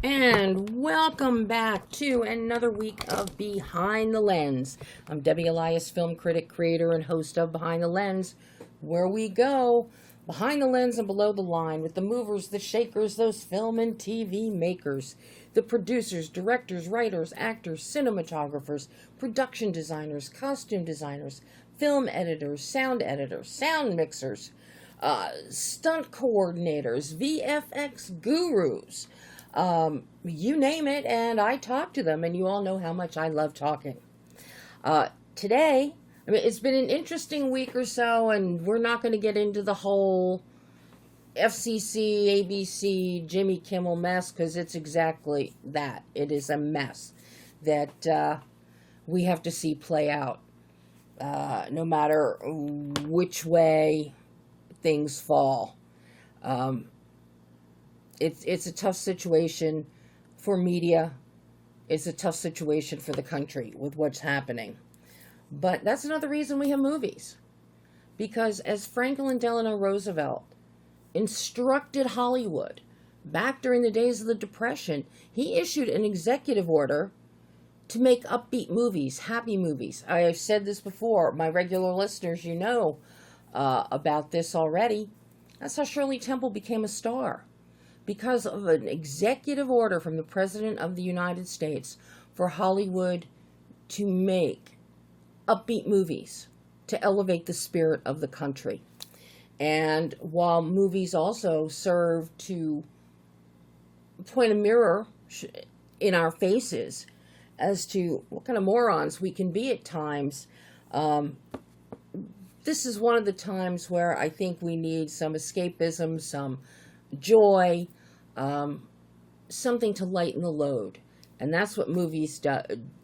And welcome back to another week of Behind the Lens. I'm Debbie Elias, film critic, creator, and host of Behind the Lens, where we go behind the lens and below the line with the movers, the shakers, those film and TV makers, the producers, directors, writers, actors, cinematographers, production designers, costume designers, film editors, sound mixers, stunt coordinators, VFX gurus, you name it, and I talk to them, and you all know how much I love talking. Today, I mean, it's been an interesting week or so, and we're not going to get into the whole FCC, ABC, Jimmy Kimmel mess, because it's exactly that. It is a mess that we have to see play out, no matter which way things fall. It's a tough situation for media. It's a tough situation for the country with what's happening. But that's another reason we have movies. Because as Franklin Delano Roosevelt instructed Hollywood back during the days of the Depression, he issued an executive order to make upbeat movies, happy movies. I have said this before. My regular listeners, you know about this already. That's how Shirley Temple became a star. Because of an executive order from the President of the United States for Hollywood to make upbeat movies to elevate the spirit of the country. And while movies also serve to point a mirror in our faces as to what kind of morons we can be at times, this is one of the times where I think we need some escapism, some joy, something to lighten the load. And that's what movies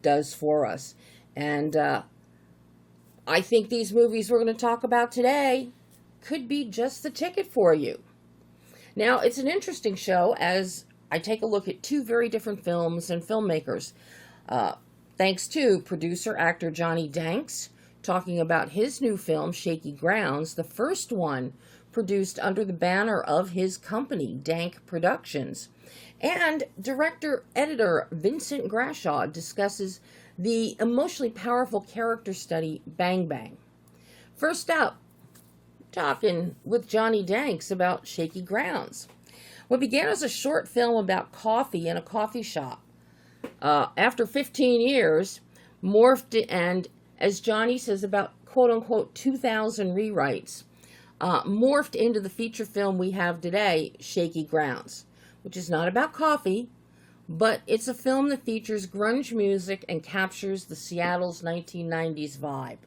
does for us. And I think these movies we're going to talk about today could be just the ticket for you. Now, it's an interesting show as I take a look at two very different films and filmmakers. Thanks to producer, actor Johnny Danks, talking about his new film, Shaky Grounds, the first one produced under the banner of his company, Dank Productions. And director-editor VINCENT GRASHAW discusses the emotionally powerful character study, Bang Bang. First up, talking with Johnny Danks about Shaky Grounds. What began as a short film about coffee in a coffee shop, after 15 years, morphed and, as Johnny says, about quote-unquote 2,000 rewrites, morphed into the feature film we have today, Shaky Grounds, which is not about coffee, but it's a film that features grunge music and captures the Seattle's 1990s vibe,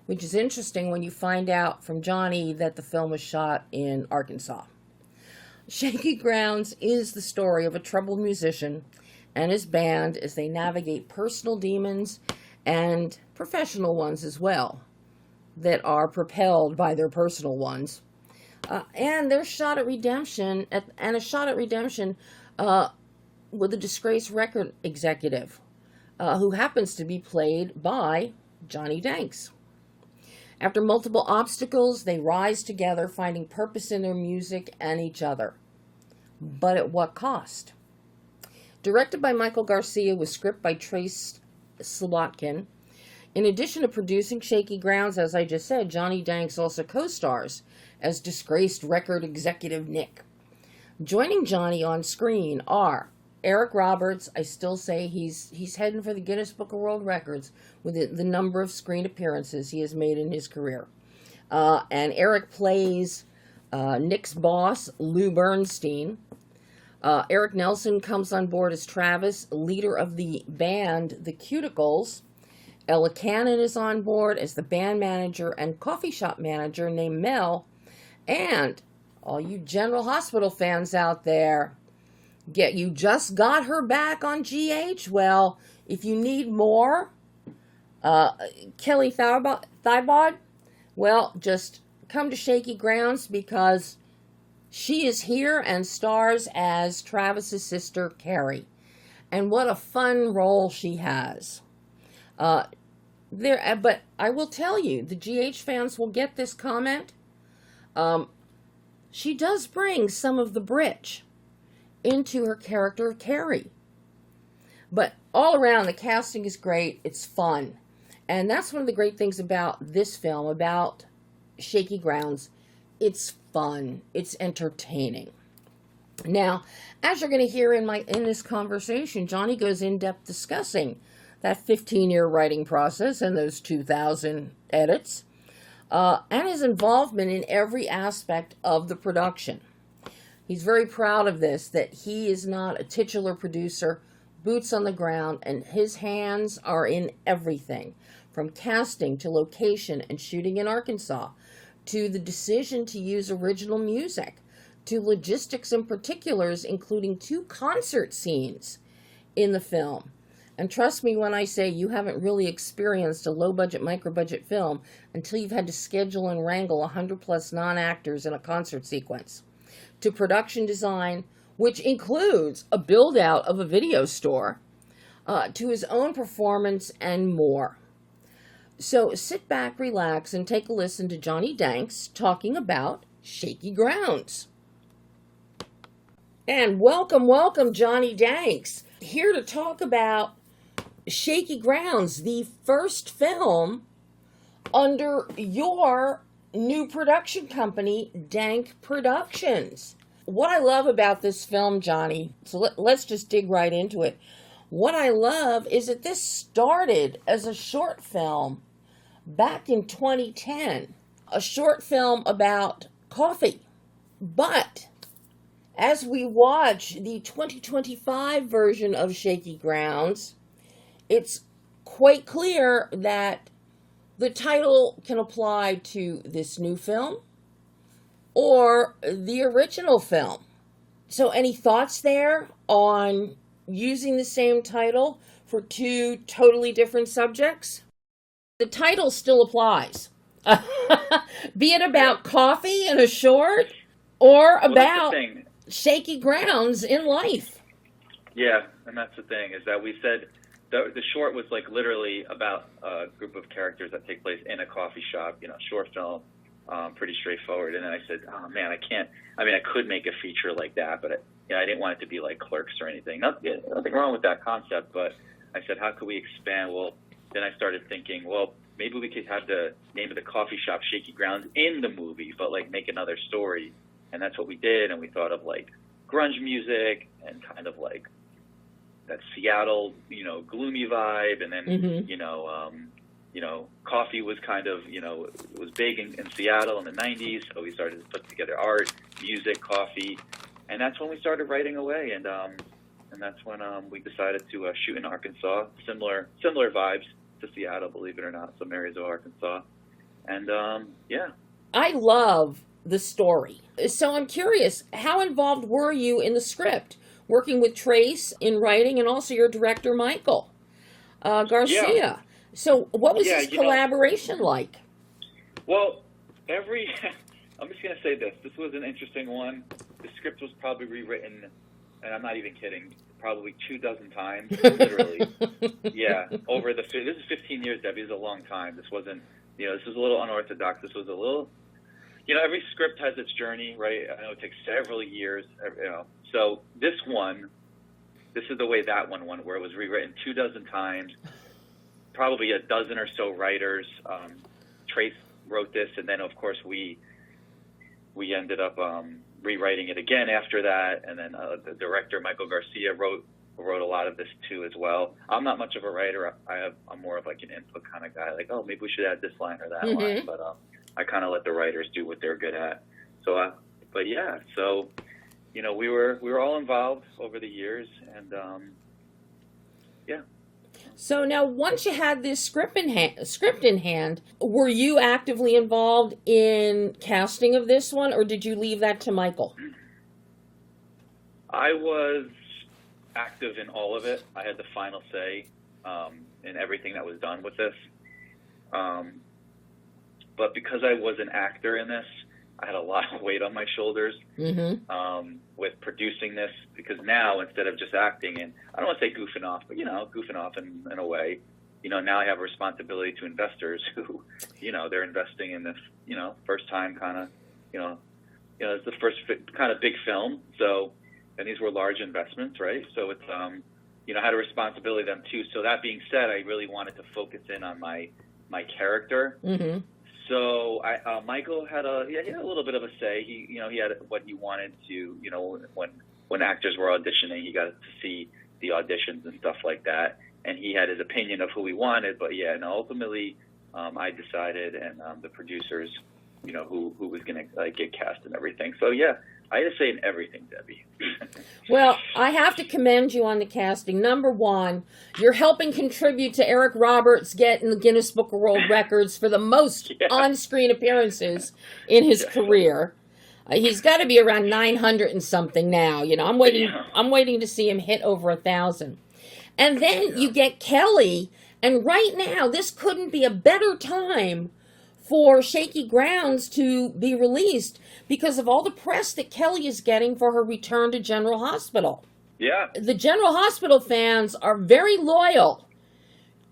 which is interesting when you find out from Johnny that the film was shot in Arkansas. Shaky Grounds is the story of a troubled musician and his band as they navigate personal demons and professional ones as well, that are propelled by their personal ones. And their shot at redemption, with a disgraced record executive, who happens to be played by Johnny Danks. After multiple obstacles, they rise together, finding purpose in their music and each other. But at what cost? Directed by Michael Garcia with script by Trace Slotkin, in addition to producing Shaky Grounds, as I just said, Johnny Danks also co-stars as disgraced record executive Nick. Joining Johnny on screen are Eric Roberts. I still say he's heading for the Guinness Book of World Records with the number of screen appearances he has made in his career. And Eric plays Nick's boss, Lou Bernstein. Eric Nelson comes on board as Travis, leader of the band The Cuticles. Ella Cannon is on board as the band manager and coffee shop manager named Mel. And all you General Hospital fans out there, You just got her back on GH. Well, if you need more, Kelly Thibaud, well, just come to Shaky Grounds, because she is here and stars as Travis's sister, Carrie. And what a fun role she has. But I will tell you, the GH fans will get this comment. She does bring some of the Brit into her character of Carrie. But all around, the casting is great. It's fun. And that's one of the great things about this film, about Shaky Grounds. It's fun. It's entertaining. Now, as you're going to hear in this conversation, Johnny goes in depth discussing that 15-year writing process and those 2,000 edits, and his involvement in every aspect of the production. He's very proud of this, that he is not a titular producer, boots on the ground, and his hands are in everything, from casting to location and shooting in Arkansas, to the decision to use original music, to logistics and particulars, including 2 concert scenes in the film. And trust me when I say you haven't really experienced a low-budget, micro-budget film until you've had to schedule and wrangle 100-plus non-actors in a concert sequence. To production design, which includes a build-out of a video store, to his own performance, and more. So sit back, relax, and take a listen to Johnny Danks talking about Shaky Grounds. And welcome, Johnny Danks, here to talk about Shaky Grounds, the first film under your new production company, Dank Productions. What I love about this film, Johnny, so let's just dig right into it. What I love is that this started as a short film back in 2010, a short film about coffee. But as we watch the 2025 version of Shaky Grounds, it's quite clear that the title can apply to this new film or the original film. So any thoughts there on using the same title for 2 totally different subjects? The title still applies. Be it about coffee in a short or about shaky grounds in life. Yeah, and that's the thing, is that we said the short was like literally about a group of characters that take place in a coffee shop, short film, pretty straightforward. And then I said, oh man, I could make a feature like that, but I didn't want it to be like Clerks or anything. Nothing wrong with that concept, but I said, how could we expand? Well, then I started thinking, well, maybe we could have the name of the coffee shop Shaky Grounds in the movie, but like make another story. And that's what we did. And we thought of like grunge music and kind of like that Seattle, gloomy vibe. And then, coffee was kind of, it was big in Seattle in the 90s. So we started to put together art, music, coffee. And that's when we started writing away. And that's when we decided to shoot in Arkansas, similar vibes to Seattle, believe it or not, so Marysville, Arkansas. And I love the story. So I'm curious, how involved were you in the script, working with Trace in writing, and also your director, Michael Garcia? Yeah. So what was this collaboration like? Well, I'm just going to say this. This was an interesting one. The script was probably rewritten, and I'm not even kidding, probably 24 times, literally. Yeah, this is 15 years, Debbie. This is a long time. This wasn't, this was a little unorthodox. This was a little, every script has its journey, right? I know it takes several years, So this is the way that one went, where it was rewritten 24 times, probably a dozen or so writers. Trace wrote this, and then, of course, we ended up rewriting it again after that, and then the director Michael Garcia wrote a lot of this too as well. I'm not much of a writer. I'm more of like an input kind of guy, like, oh, maybe we should add this line or that line, but I kind of let the writers do what they're good at. So we were all involved over the years, and yeah. So now, once you had this script in hand, were you actively involved in casting of this one, or did you leave that to Michael? I was active in all of it. I had the final say in everything that was done with this. But because I was an actor in this, I had a lot of weight on my shoulders with producing this, because now instead of just acting, and I don't want to say goofing off, but, goofing off in a way, now I have a responsibility to investors who, they're investing in this, first time kind of, it's the first kind of big film. So, and these were large investments, right? So it's, I had a responsibility to them too. So that being said, I really wanted to focus in on my character. Mm-hmm. So Michael he had a little bit of a say. He had what he wanted to, when actors were auditioning, he got to see the auditions and stuff like that. And he had his opinion of who he wanted, but ultimately I decided, and the producers, who was going to get cast and everything. So I had to say in everything, Debbie. Well, I have to commend you on the casting. Number one, you're helping contribute to Eric Roberts getting the Guinness Book of World Records for the most on-screen appearances in his career. He's got to be around 900 and something now. I'm waiting to see him hit over 1,000. And then you get Kelly, and right now this couldn't be a better time for Shaky Grounds to be released because of all the press that Kelly is getting for her return to General Hospital. Yeah. The General Hospital fans are very loyal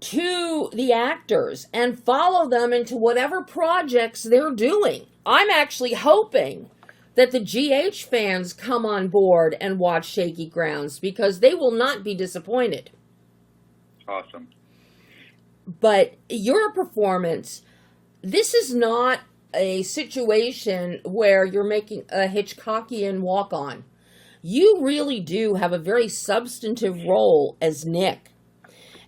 to the actors and follow them into whatever projects they're doing. I'm actually hoping that the GH fans come on board and watch Shaky Grounds, because they will not be disappointed. Awesome. But your performance, this is not a situation where you're making a Hitchcockian walk-on. You really do have a very substantive role as Nick.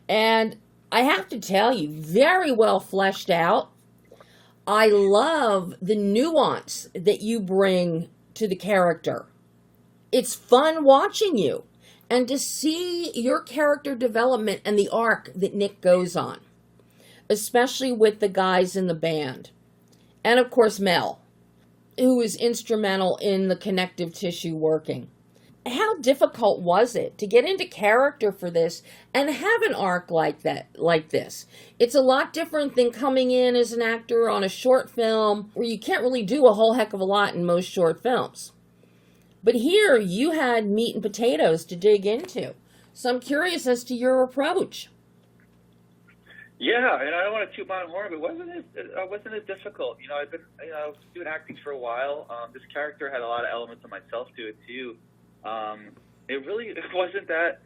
And I have to tell you, very well fleshed out. I love the nuance that you bring to the character. It's fun watching you and to see your character development and the arc that Nick goes on, especially with the guys in the band. And of course, Mel, who is instrumental in the connective tissue working. How difficult was it to get into character for this and have an arc like this? It's a lot different than coming in as an actor on a short film where you can't really do a whole heck of a lot in most short films. But here you had meat and potatoes to dig into. So I'm curious as to your approach. Yeah, and I don't want to toot my own horn, but wasn't it difficult? I've been doing acting for a while. This character had a lot of elements of myself to it too. It wasn't that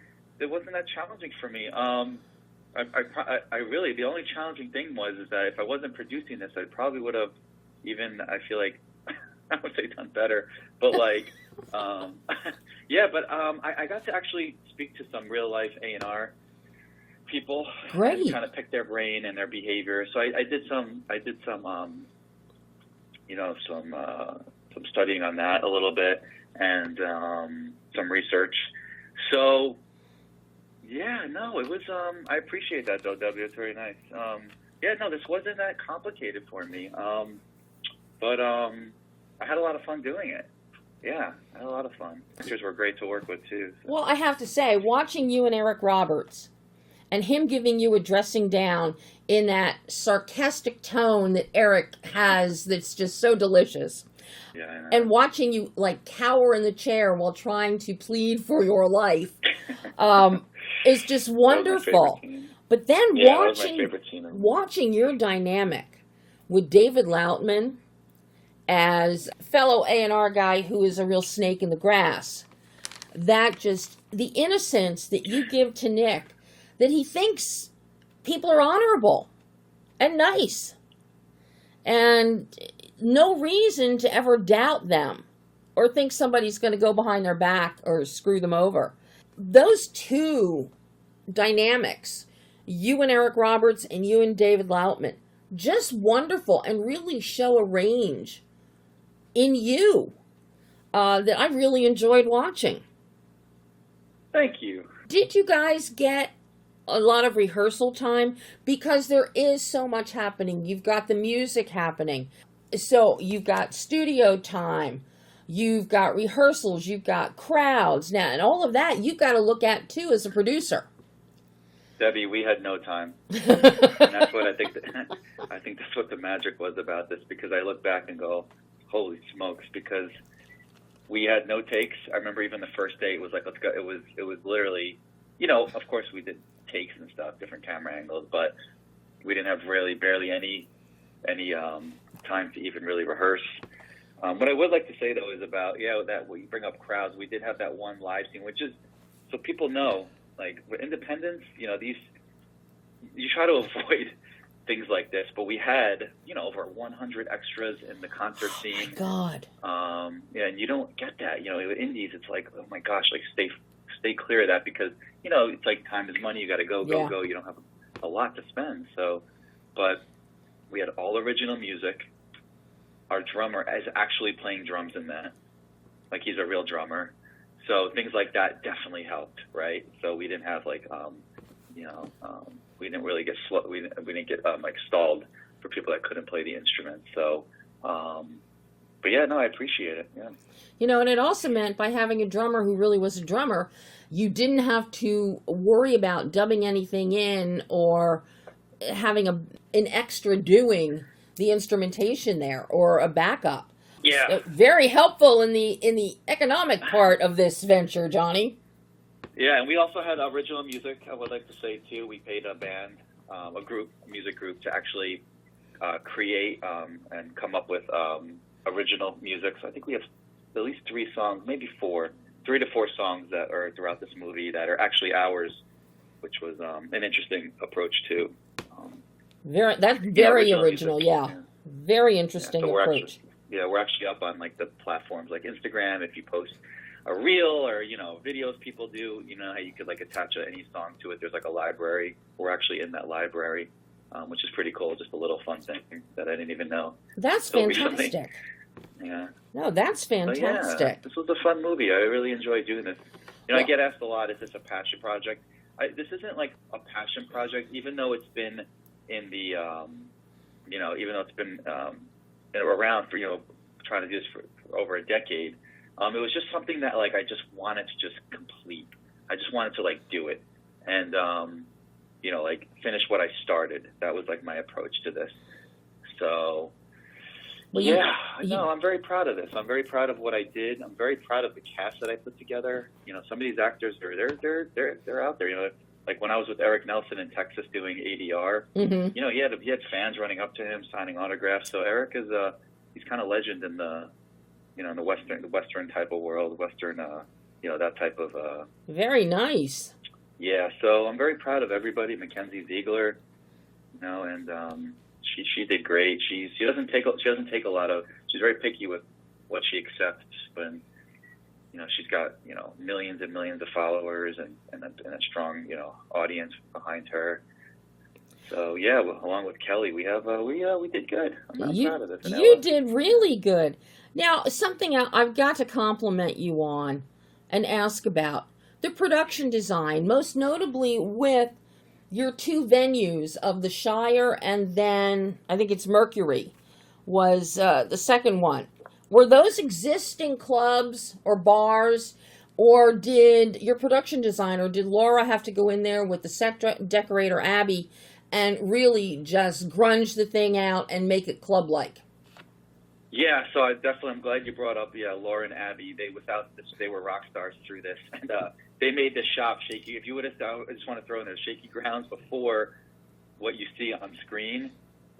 challenging for me. I really, the only challenging thing was that if I wasn't producing this, I probably would have I feel like I would say done better, but I got to actually speak to some real life A&R people. Great. And kind of pick their brain and their behavior. So I did some studying on that a little bit, and some research. So it was, I appreciate that though, W. It's very nice. This wasn't that complicated for me. But I had a lot of fun doing it. Yeah, I had a lot of fun. Actors were great to work with too. So. Well, I have to say, watching you and Eric Roberts and him giving you a dressing down in that sarcastic tone that Eric has that's just so delicious. Yeah, I know. And watching you cower in the chair while trying to plead for your life is just wonderful. But then watching your dynamic with David Loutman as fellow A&R guy who is a real snake in the grass, that just, the innocence that you give to Nick, that he thinks people are honorable and nice, and no reason to ever doubt them or think somebody's going to go behind their back or screw them over. Those two dynamics, you and Eric Roberts and you and David Loutman, just wonderful, and really show a range in you that I really enjoyed watching. Thank you. Did you guys get a lot of rehearsal time? Because there is so much happening. You've got the music happening. So you've got studio time. you've got rehearsals, you've got crowds now, and all of that you've got to look at too as a producer. Debbie, we had no time, and that's what I think. I think that's what the magic was about this, because I look back and go, "Holy smokes!" Because we had no takes. I remember even the first day, it was like, "Let's go." It was literally, of course we did takes and stuff, different camera angles, but we didn't have barely any time to even really rehearse. What I would like to say though is about that when you bring up crowds, we did have that one live scene, which is so people know. Like with independents, these you try to avoid things like this, but we had over 100 extras in the concert scene. My God. And you don't get that. With indies, it's like, oh my gosh, like stay clear of that, because it's like time is money. You got to go. You don't have a lot to spend. So, but we had all original music. Our drummer is actually playing drums in that, like he's a real drummer. So things like that definitely helped, right? So we didn't have like, we didn't really get we didn't get like stalled for people that couldn't play the instruments. So, but yeah, no, I appreciate it. Yeah. And it also meant by having a drummer who really was a drummer, you didn't have to worry about dubbing anything in or having an extra doing the instrumentation there or a backup. Yeah. Very helpful in the economic part of this venture, Johnny. Yeah, and we also had original music. I would like to say too, we paid a band, a music group, to actually create and come up with original music. So I think we have at least 3 songs, maybe 4, 3 to 4 songs that are throughout this movie that are actually ours, which was an interesting approach too. That's very original, yeah. Very interesting approach. We're actually up on like the platforms like Instagram. If you post a reel or videos people do, how you could like attach any song to it. There's like a library. We're actually in that library, which is pretty cool. Just a little fun thing that I didn't even know. That's fantastic. Recently. Yeah. No, that's fantastic. Yeah, this was a fun movie. I really enjoyed doing this. I get asked a lot, is this a passion project? This isn't like a passion project, even though it's been in the, even though it's been around for, trying to do this for over a decade. It was just something that like I just wanted to just complete. I just wanted to like do it and like finish what I started. That was like my approach to this. So I'm very proud of this. I'm very proud of what I did. I'm very proud of the cast that I put together. Some of these actors they're out there. Like when I was with Eric Nelson in Texas doing ADR, mm-hmm. He had fans running up to him signing autographs. So Eric is he's kind of legend in the in the Western type of world, Western that type of very nice. Yeah, so I'm very proud of everybody. Mackenzie Ziegler, and she did great. She doesn't take a lot of. She's very picky with what she accepts, but she's got millions and millions of followers and a strong audience behind her. So yeah, along with Kelly, we have we did good. I'm proud of this. You did really good. Now, something I've got to compliment you on and ask about the production design, most notably with your 2 venues of the Shire and then I think it's Mercury was the second one. Were those existing clubs or bars, or did your production designer, did Laura have to go in there with the set decorator Abby and really just grunge the thing out and make it club-like? Yeah, so I'm glad you brought up Laura and Abby. They were rock stars through this, and they made the shop shaky. If you would have, I just want to throw in there Shaky Grounds before what you see on screen,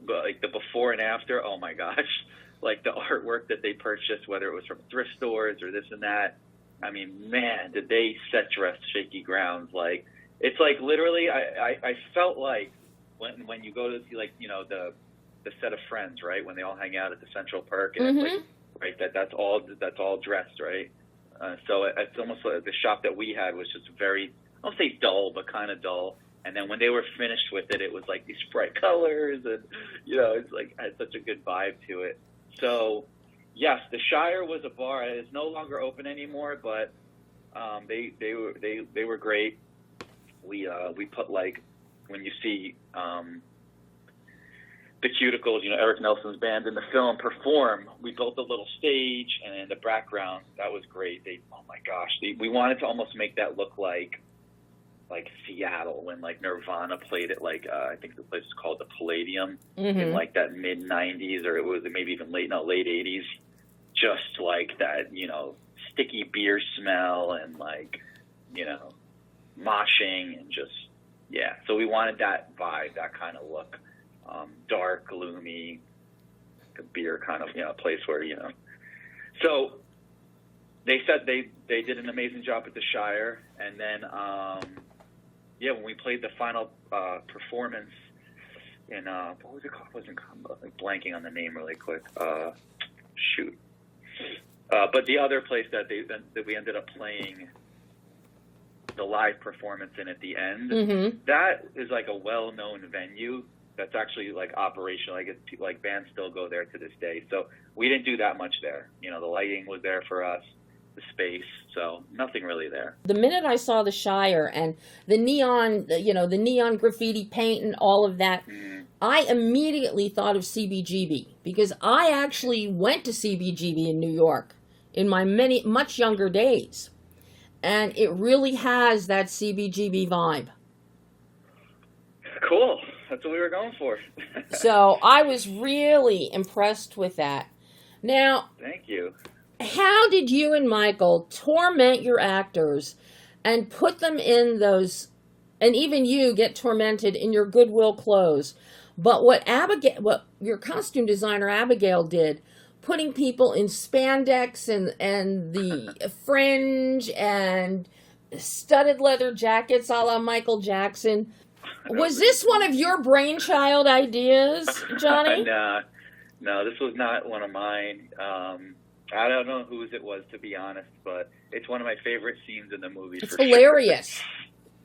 but like the before and after. Oh my gosh, like the artwork that they purchased, whether it was from thrift stores or this and that. I mean, man, did they set dress Shaky Grounds? Like it's like literally, I felt like when you go to see like the set of Friends, right? When they all hang out at the Central Perk, and mm-hmm. it's like, right, that's all dressed, right? So it's almost like the shop that we had was just very, I don't say dull, but kind of dull. And then when they were finished with it, it was like these bright colors, and it's like had such a good vibe to it. So yes, the Shire was a bar. It's no longer open anymore, but they were great. We put like when you see the Cuticles, Eric Nelson's band in the film perform. We built a little stage, and in the background, that was great. Oh my gosh, we wanted to almost make that look like Seattle when like Nirvana played at like I think the place is called the Palladium in like that mid '90s, or it was maybe even late '80s. Just like that, sticky beer smell and like moshing and just So we wanted that vibe, that kind of look. Dark, gloomy, a beer kind of, place where, So they said they did an amazing job at the Shire. And then, when we played the final performance in, what was it called? I wasn't like blanking on the name really quick. Shoot. But the other place that we ended up playing the live performance in at the end, that is like a well-known venue. That's actually like operational. I guess like bands still go there to this day. So we didn't do that much there. The lighting was there for us, the space. So nothing really there. The minute I saw the Shire and the neon, the neon graffiti paint and all of that, I immediately thought of CBGB because I actually went to CBGB in New York in my much younger days. And it really has that CBGB vibe. Cool. That's what we were going for. So I was really impressed with that. Now, thank you. How did you and Michael torment your actors and put them in those, and even you get tormented in your Goodwill clothes? But what your costume designer Abigail did, putting people in spandex and the fringe and studded leather jackets a la Michael Jackson. Was this one of your brainchild ideas, Johnny? No, this was not one of mine. I don't know whose it was, to be honest, but it's one of my favorite scenes in the movie. It's hilarious. Sure.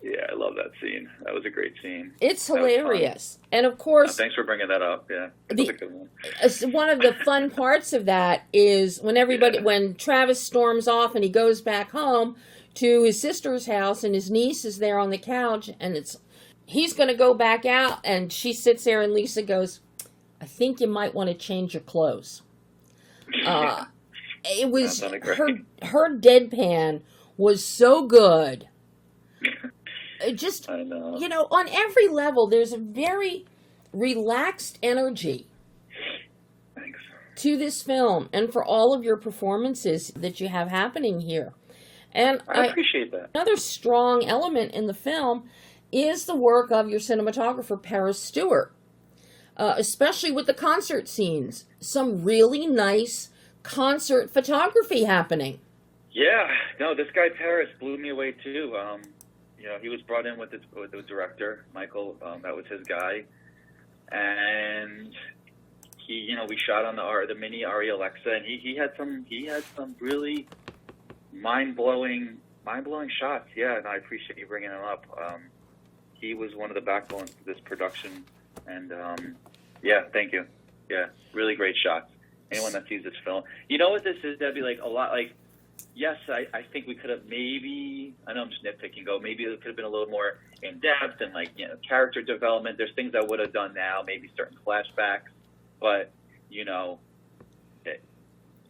Yeah, I love that scene. That was a great scene. It's hilarious. And of course... thanks for bringing that up. Yeah, that was a good one. One of the fun parts of that is when Travis storms off and he goes back home to his sister's house and his niece is there on the couch and he's going to go back out and she sits there and Lisa goes, I think you might want to change your clothes. It was her deadpan was so good. Just, I know. On every level, there's a very relaxed energy to this film and for all of your performances that you have happening here. And I appreciate that. Another strong element in the film is the work of your cinematographer, Paris Stewart, especially with the concert scenes. Some really nice concert photography happening. Yeah, no, this guy Paris blew me away too. He was brought in with the director, Michael. That was his guy, and he, we shot on the mini Arri Alexa, and he had some really mind blowing shots. Yeah, and I appreciate you bringing him up. He was one of the backbones of this production, and thank you. Yeah, really great shots. Anyone that sees this film, you know what this is, Debbie? Like a lot, like. Yes, I think we could have maybe, I know I'm just nitpicking, maybe it could have been a little more in-depth and character development. There's things I would have done now, maybe certain flashbacks. But,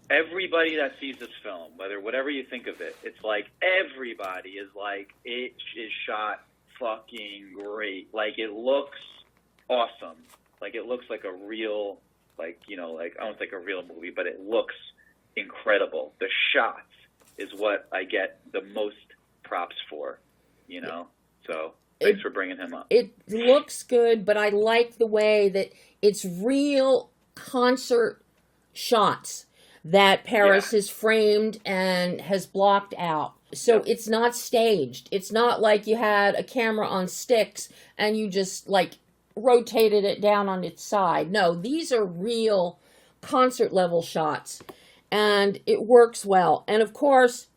everybody that sees this film, whatever you think of it, it's like everybody is like, it is shot fucking great. Like it looks awesome. Like it looks like a real, I don't think a real movie, but it looks incredible. The shots is what I get the most props for, So thanks for bringing him up. It looks good, but I like the way that it's real concert shots that Paris has framed and has blocked out. So it's not staged. It's not like you had a camera on sticks and you just rotated it down on its side. No, these are real concert level shots. And it works well. And of course,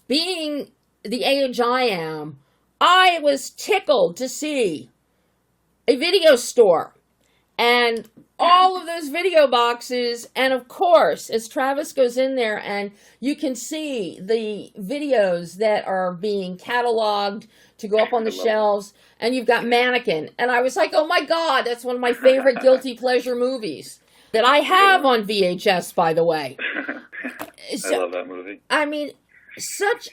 being the age I am, I was tickled to see a video store and all of those video boxes. And of course, as Travis goes in there and you can see the videos that are being cataloged to go up on the I love shelves, and you've got Mannequin. And I was like, oh my God, that's one of my favorite guilty pleasure movies that I have on VHS, by the way. I love that movie. I mean, such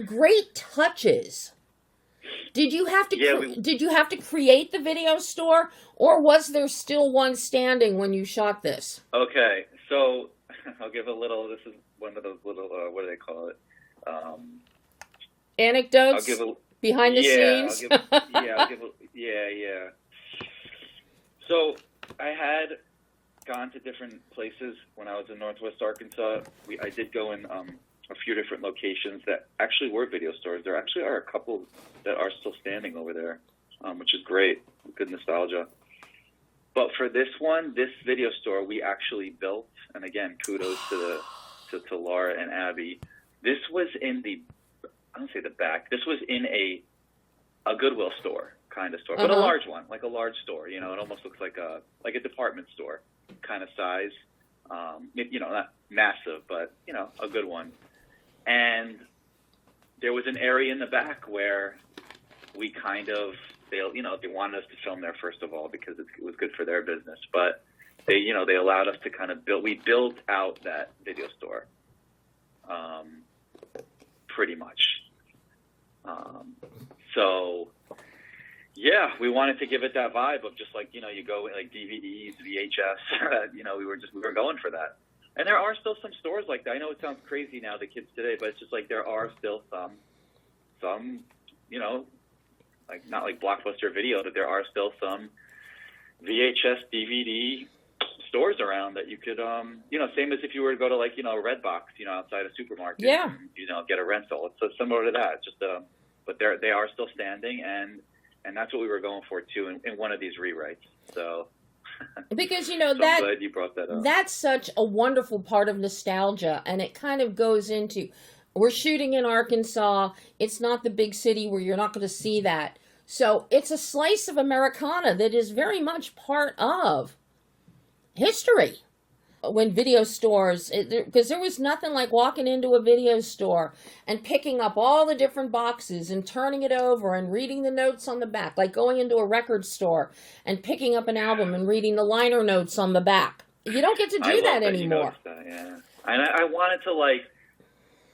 great touches. Did you have to did you have to create the video store, or was there still one standing when you shot this? Okay, so I'll give a little. This is one of those little. What do they call it? Anecdotes I'll give behind the scenes. Yeah. So I had gone to different places when I was in Northwest Arkansas. I did go in a few different locations that actually were video stores. There actually are a couple that are still standing over there, which is great. Good nostalgia. But for this one, this video store we actually built, and again, kudos to Laura and Abby. This was in I don't say the back. This was in a Goodwill store kind of store, but a large one, like a large store. You know, it almost looks like a department store kind of size. You know, not massive, but you know, a good one. And there was an area in the back where we kind of they wanted us to film there first of all because it was good for their business, but they allowed us to kind of build out that video store. Pretty much. So, yeah, we wanted to give it that vibe of just like, you go like DVDs, VHS, we were going for that. And there are still some stores like that. I know it sounds crazy now, the kids today, but it's just like there are still some, like not like Blockbuster Video, but there are still some VHS, DVD stores around that you could, same as if you were to go to like, a Redbox, outside a supermarket, yeah, and, get a rental. It's similar to that. Just, but they are still standing, and that's what we were going for too in one of these rewrites. So, because so that I'm glad you brought that up. That's such a wonderful part of nostalgia, and it kind of goes into we're shooting in Arkansas. It's not the big city where you're not going to see that. So it's a slice of Americana that is very much part of history. When video stores, because there was nothing like walking into a video store and picking up all the different boxes and turning it over and reading the notes on the back, like going into a record store and picking up an album and reading the liner notes on the back. You don't get to do that anymore. That, yeah. And I wanted to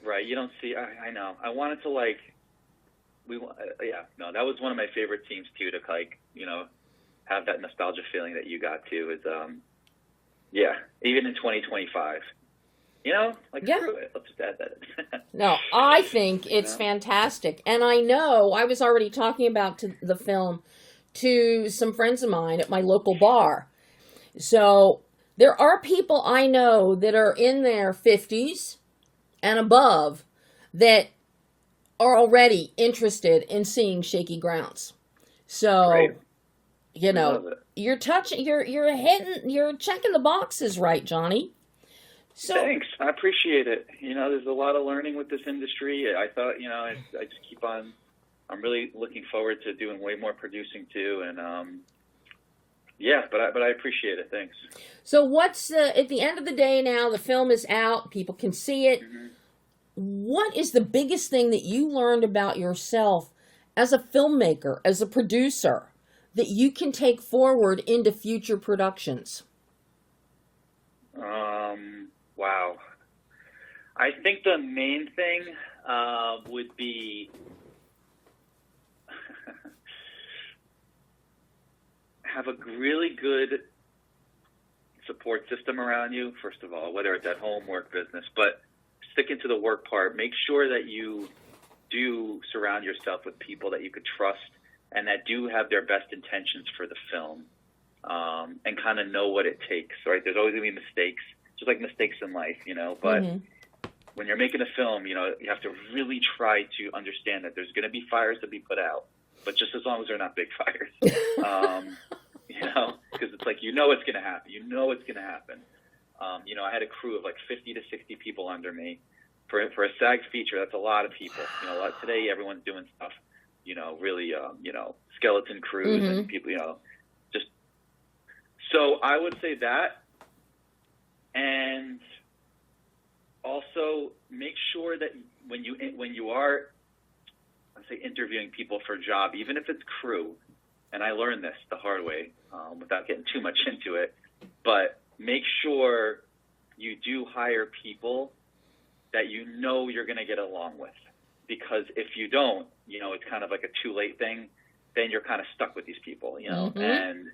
right, you don't see, I know. I wanted to that was one of my favorite teams too, to have that nostalgia feeling that you got too, is, even in 2025, screw it, let's just add that. No, I think it's fantastic. And I know I was already talking about the film to some friends of mine at my local bar. So there are people I know that are in their 50s and above that are already interested in seeing Shaky Grounds. So, Great. You're touching, you're hitting, you're checking the boxes right, Johnny. So thanks, I appreciate it. There's a lot of learning with this industry. I thought, I just keep on. I'm really looking forward to doing way more producing too, and but I appreciate it. Thanks. So what's at the end of the day now? The film is out. People can see it. Mm-hmm. What is the biggest thing that you learned about yourself as a filmmaker, as a producer, that you can take forward into future productions? Wow. I think the main thing would be have a really good support system around you, first of all, whether it's at home, work, business, but sticking to the work part, make sure that you do surround yourself with people that you could trust and that do have their best intentions for the film, and kind of know what it takes, right? There's always going to be mistakes, just like mistakes in life, but when you're making a film, you have to really try to understand that there's going to be fires to be put out, but just as long as they're not big fires, because it's like, it's going to happen. It's going to happen. I had a crew of like 50 to 60 people under me. For a SAG feature, that's a lot of people. Today everyone's doing stuff, really, skeleton crews and people, just. So I would say that, and also make sure that when you are let's say, interviewing people for a job, even if it's crew, and I learned this the hard way without getting too much into it, but make sure you do hire people that you know you're going to get along with. Because if you don't, it's kind of like a too late thing, then you're kind of stuck with these people, Mm-hmm. And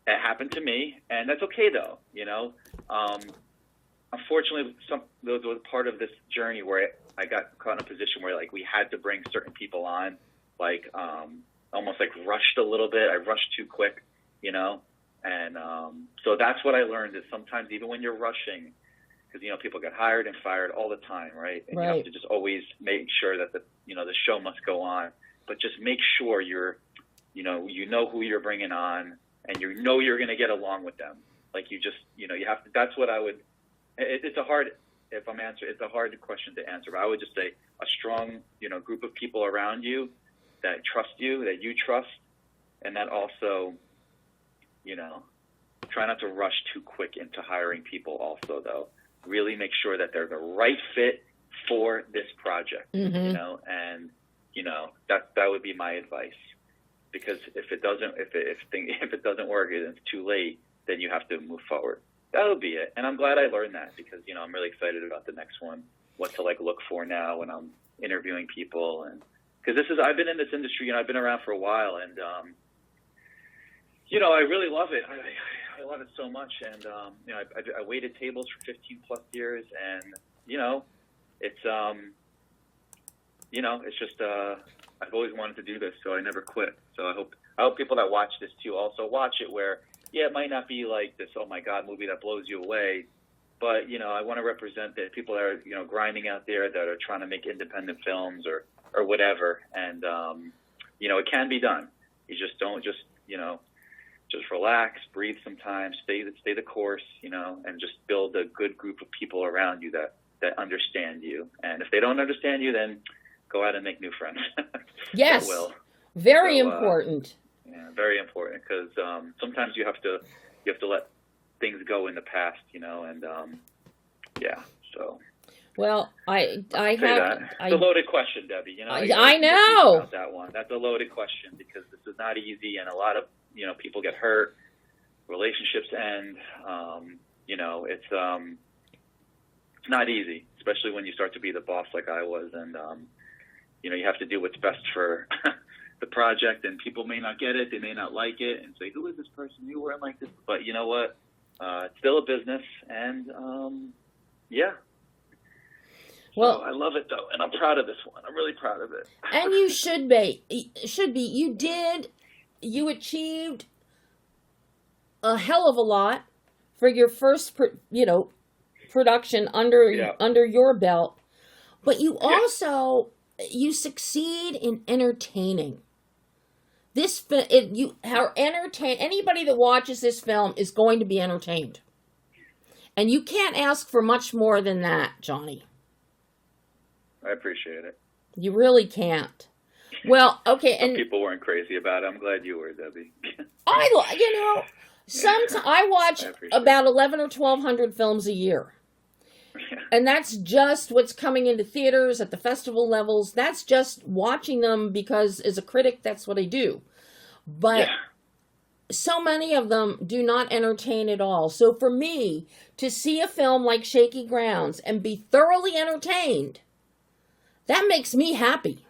it happened to me, and that's okay though, Unfortunately, those was part of this journey where I got caught in a position where like we had to bring certain people on, like almost like rushed a little bit. I rushed too quick, and so that's what I learned is sometimes even when you're rushing, because people get hired and fired all the time, right? And Right. you have to just always make sure that the show must go on, but just make sure you're, you know who you're bringing on, and you're going to get along with them. Like you just, you have to. That's what I would. It's a hard question to answer, but I would just say a strong, group of people around you that trust you, that you trust, and that also, try not to rush too quick into hiring people. Also, though. Really make sure that they're the right fit for this project, Mm-hmm. and that would be my advice. Because if it doesn't work and it's too late, then you have to move forward. That would be it. And I'm glad I learned that because I'm really excited about the next one. What to look for now when I'm interviewing people, and because I've been in this industry, I've been around for a while, and I really love it. I love it so much, and I waited tables for 15 plus years, and it's it's just I've always wanted to do this, so I never quit. So I hope people that watch this too also watch it. Where it might not be like this oh my god movie that blows you away, but I want to represent the people that are grinding out there that are trying to make independent films or whatever, and it can be done. You just don't just relax, breathe sometimes, stay the course, and just build a good group of people around you that understand you. And if they don't understand you, then go out and make new friends. Yes. Will. Very important. Yeah, very important because sometimes you have to let things go in the past, and yeah. So. Well, It's a loaded question, Debbie. I know. About that one. That's a loaded question because this is not easy, and a lot of people get hurt, relationships end. It's not easy, especially when you start to be the boss like I was, and you have to do what's best for the project. And people may not get it, they may not like it, and say, "Who is this person? You weren't like this." But you know what? It's still a business, and yeah. Well, so I love it though, and I'm proud of this one. I'm really proud of it. And you should be. You achieved a hell of a lot for your first, production under your belt. But you also you succeed in entertaining. Anybody that watches this film is going to be entertained, and you can't ask for much more than that, Johnny. I appreciate it. You really can't. Well, okay, and people weren't crazy about it. I'm glad you were, Debbie. I watch about 11 or 1,200 films a year. Yeah. And that's just what's coming into theaters at the festival levels. That's just watching them because as a critic, that's what I do. But so many of them do not entertain at all. So for me, to see a film like Shaky Grounds and be thoroughly entertained, that makes me happy.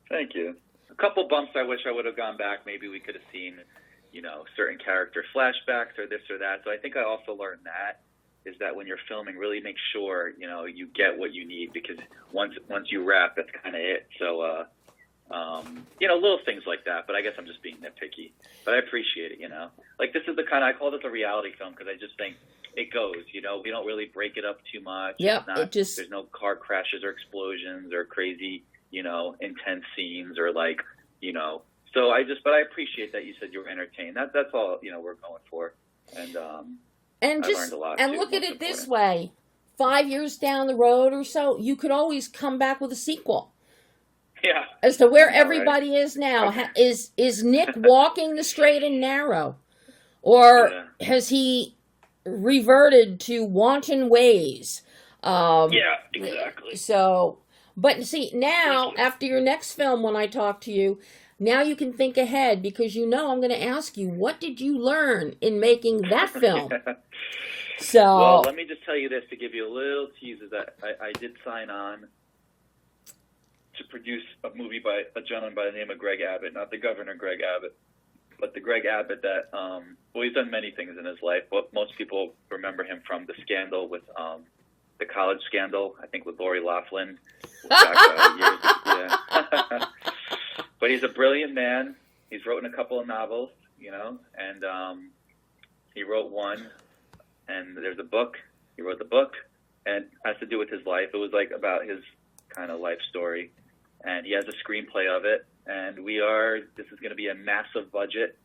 Thank you. A couple bumps I wish I would have gone back. Maybe we could have seen, certain character flashbacks or this or that. So I think I also learned that is that when you're filming, really make sure, you get what you need because once you wrap, that's kind of it. So, little things like that. But I guess I'm just being nitpicky. But I appreciate it, Like this is the kind I call this a reality film because I just think it goes, we don't really break it up too much. Yeah, there's no car crashes or explosions or crazy, intense scenes or so but I appreciate that you said you were entertained. That's all, we're going for. And I learned a lot, look at it this way. 5 years down the road or so, you could always come back with a sequel. Yeah. As to where everybody is now. Is Nick walking the straight and narrow? Or has he reverted to wanton ways? Yeah, exactly. So, But see, now, after your next film, when I talk to you, now you can think ahead, because you know I'm going to ask you, what did you learn in making that film? So, well, let me just tell you this to give you a little teaser that I did sign on to produce a movie by a gentleman by the name of Greg Abbott, not the Governor Greg Abbott, but the Greg Abbott that, well, he's done many things in his life, but most people remember him from the scandal with, the college scandal, I think with Lori Loughlin. Yeah. But he's a brilliant man. He's written a couple of novels, you know, and he wrote one, and there's a book. He wrote the book, and it has to do with his life. It was like about his kind of life story, and he has a screenplay of it. And this is going to be a massive budget,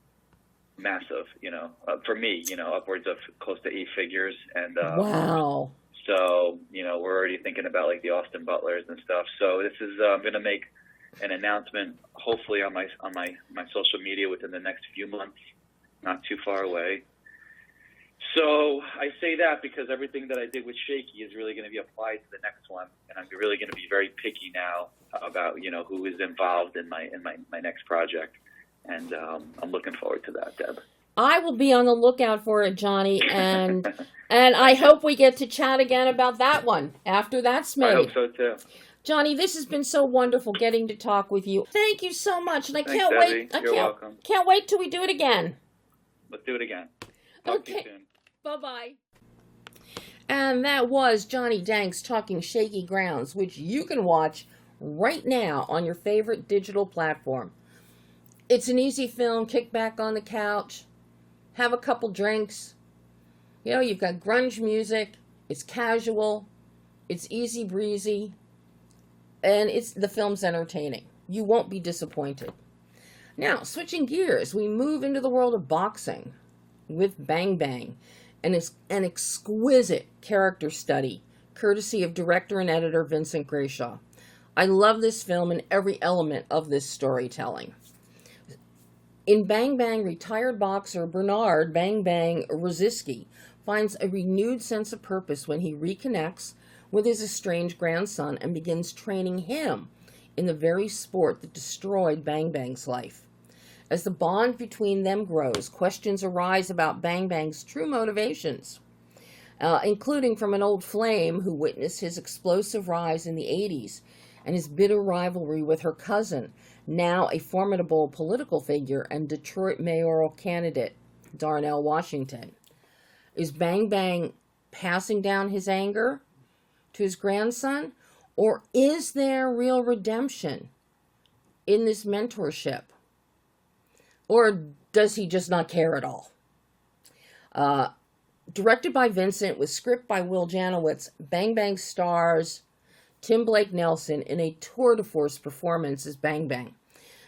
massive, you know, for me, you know, upwards of close to 8 figures. And wow. So, you know, we're already thinking about like the Austin Butlers and stuff. So this is going to make an announcement, hopefully on my social media within the next few months, not too far away. So I say that because everything that I did with Shaky is really going to be applied to the next one, and I'm really going to be very picky now about, you know, who is involved in my next project, and I'm looking forward to that, Deb. I will be on the lookout for it, Johnny, and I hope we get to chat again about that one after that's made. I hope so too. Johnny, this has been so wonderful getting to talk with you. Thank you so much, and I Thanks, can't Debbie. wait. You're welcome. Can't wait till we do it again. Let's do it again. Talk to you Okay. soon. Bye-bye. And that was Johnny Danks talking Shaky Grounds, which you can watch right now on your favorite digital platform. It's an easy film. Kick back on the couch, have a couple drinks. You know, you've got grunge music. It's casual. It's easy breezy. And the film's entertaining. You won't be disappointed. Now, switching gears, we move into the world of boxing with Bang Bang. And it's an exquisite character study, courtesy of director and editor Vincent Grashaw. I love this film and every element of this storytelling. In Bang Bang, retired boxer Bernard Bang Bang Roziski finds a renewed sense of purpose when he reconnects with his estranged grandson and begins training him in the very sport that destroyed Bang Bang's life. As the bond between them grows, questions arise about Bang Bang's true motivations, including from an old flame who witnessed his explosive rise in the 80s and his bitter rivalry with her cousin, now a formidable political figure and Detroit mayoral candidate, Darnell Washington. Is Bang Bang passing down his anger to his grandson, or is there real redemption in this mentorship? Or does he just not care at all? Directed by Vincent with script by Will Janowitz, Bang Bang stars Tim Blake Nelson in a tour de force performance as Bang Bang.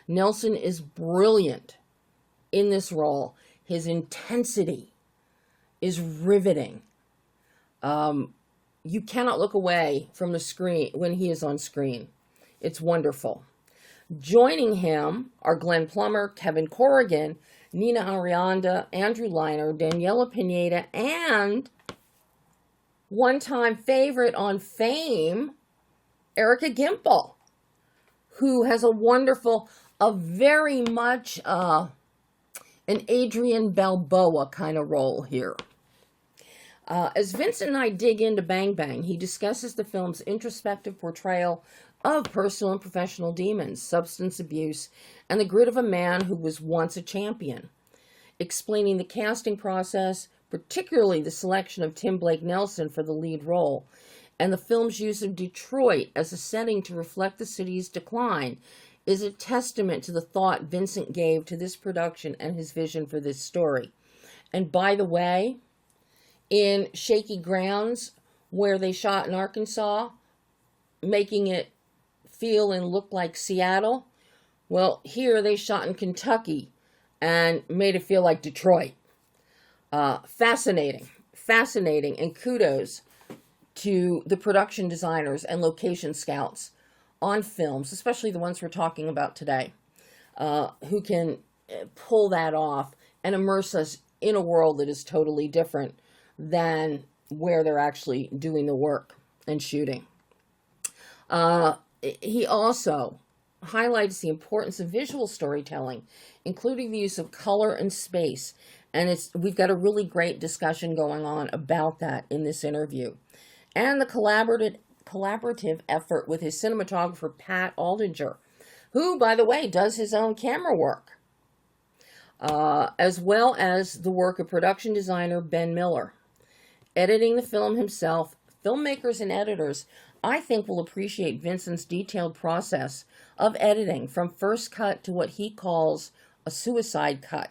Nelson is brilliant in this role. His intensity is riveting. You cannot look away from the screen when he is on screen. It's wonderful. Joining him are Glenn Plummer, Kevin Corrigan, Nina Arianda, Andrew Liner, Daniela Pineda, and one-time favorite on Fame, Erica Gimple, who has a very much an Adrian Balboa kind of role here. As Vincent and I dig into Bang Bang, he discusses the film's introspective portrayal of personal and professional demons, substance abuse, and the grit of a man who was once a champion, explaining the casting process, particularly the selection of Tim Blake Nelson for the lead role, and the film's use of Detroit as a setting to reflect the city's decline is a testament to the thought Vincent gave to this production and his vision for this story. And by the way, in Shaky Grounds, where they shot in Arkansas, making it feel and look like Seattle, well, here they shot in Kentucky and made it feel like Detroit. Fascinating, and kudos to the production designers and location scouts on films, especially the ones we're talking about today, who can pull that off and immerse us in a world that is totally different than where they're actually doing the work and shooting. he also highlights the importance of visual storytelling, including the use of color and space. And we've got a really great discussion going on about that in this interview. And the collaborative effort with his cinematographer, Pat Aldinger, who, by the way, does his own camera work, as well as the work of production designer Ben Miller. Editing the film himself, filmmakers and editors, I think, will appreciate Vincent's detailed process of editing from first cut to what he calls a suicide cut,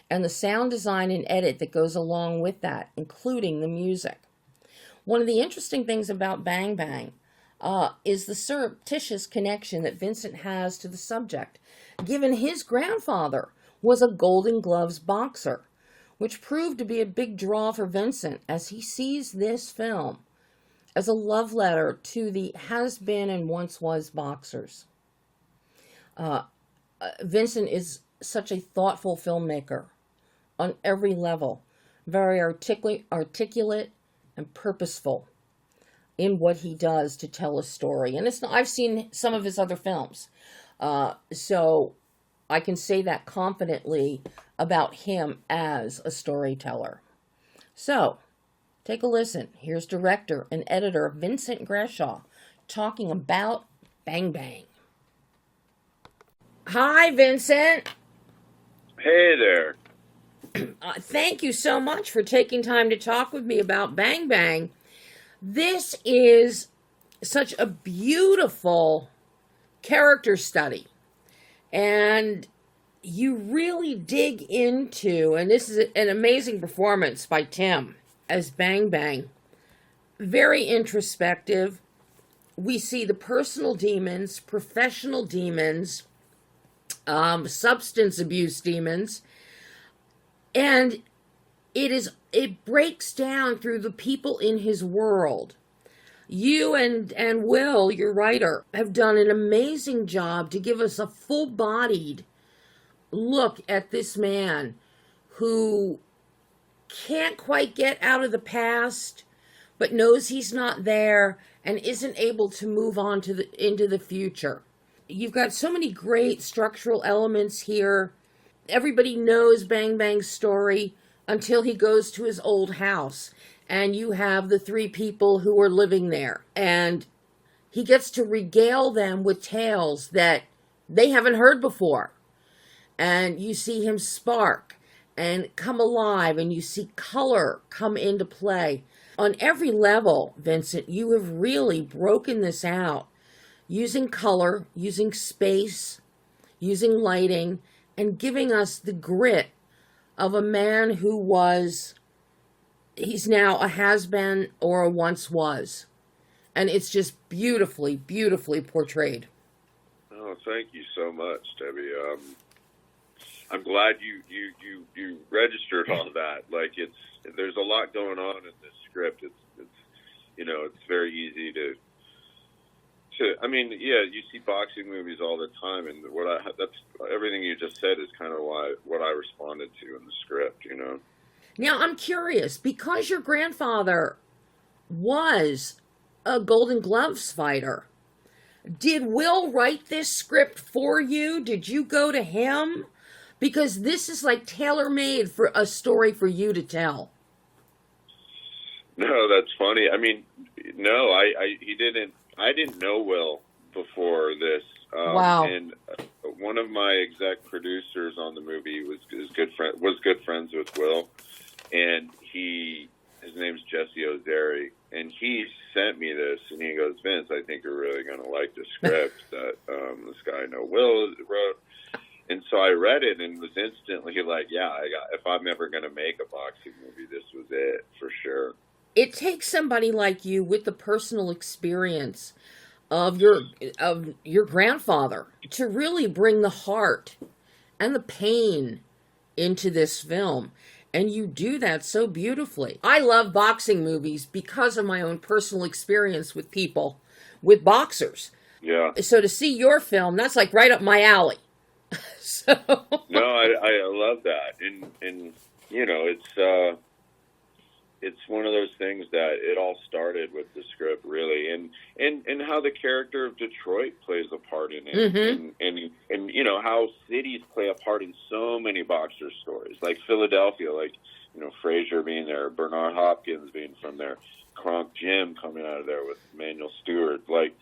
and the sound design and edit that goes along with that, including the music. One of the interesting things about Bang Bang is the surreptitious connection that Vincent has to the subject, given his grandfather was a Golden Gloves boxer, which proved to be a big draw for Vincent as he sees this film as a love letter to the has-been and once-was boxers. Vincent is such a thoughtful filmmaker on every level, very articulate and purposeful in what he does to tell a story. And I've seen some of his other films, so I can say that confidently about him as a storyteller. So, take a listen. Here's director and editor Vincent Grashaw talking about Bang Bang. Hi, Vincent. Hey there. Thank you so much for taking time to talk with me about Bang Bang. This is such a beautiful character study. And you really dig into, and this is an amazing performance by Tim as Bang Bang. Very introspective. We see the personal demons, professional demons, substance abuse demons, and it breaks down through the people in his world. You and Will, your writer, have done an amazing job to give us a full-bodied look at this man who can't quite get out of the past, but knows he's not there and isn't able to move on into the future. You've got so many great structural elements here. Everybody knows Bang Bang's story until he goes to his old house, and you have the three people who are living there, and he gets to regale them with tales that they haven't heard before. And you see him spark and come alive, and you see color come into play. On every level, Vincent, you have really broken this out, using color, using space, using lighting, and giving us the grit of a man who he's now a has-been or a once was. And it's just beautifully, beautifully portrayed. Oh, thank you so much, Debbie. I'm glad you registered all that. Like, there's a lot going on in this script. It's very easy to I mean, yeah, you see boxing movies all the time, and that's everything you just said is kind of what I responded to in the script, Now, I'm curious, because your grandfather was a Golden Gloves fighter, did Will write this script for you? Did you go to him? Because this is like tailor-made for a story for you to tell. No, that's funny. I mean, no, I didn't know Will before this. Wow. And one of my exec producers on the movie was good friends with Will, and his name's Jesse Ozeri, and he sent me this, and he goes, Vince, I think you're really going to like the script that this guy I know Will wrote. And so I read it and was instantly like, yeah, if I'm ever going to make a boxing movie, this was it for sure. It takes somebody like you with the personal experience of your grandfather to really bring the heart and the pain into this film. And you do that so beautifully. I love boxing movies because of my own personal experience with people, with boxers. Yeah. So to see your film, that's like right up my alley. So. No, I love that. And it's one of those things things that it all started with the script, really, and how the character of Detroit plays a part in it, and you know how cities play a part in so many boxer stories, like Philadelphia, like you know Frazier being there, Bernard Hopkins being from there, Kronk Jim coming out of there with Manuel Stewart, like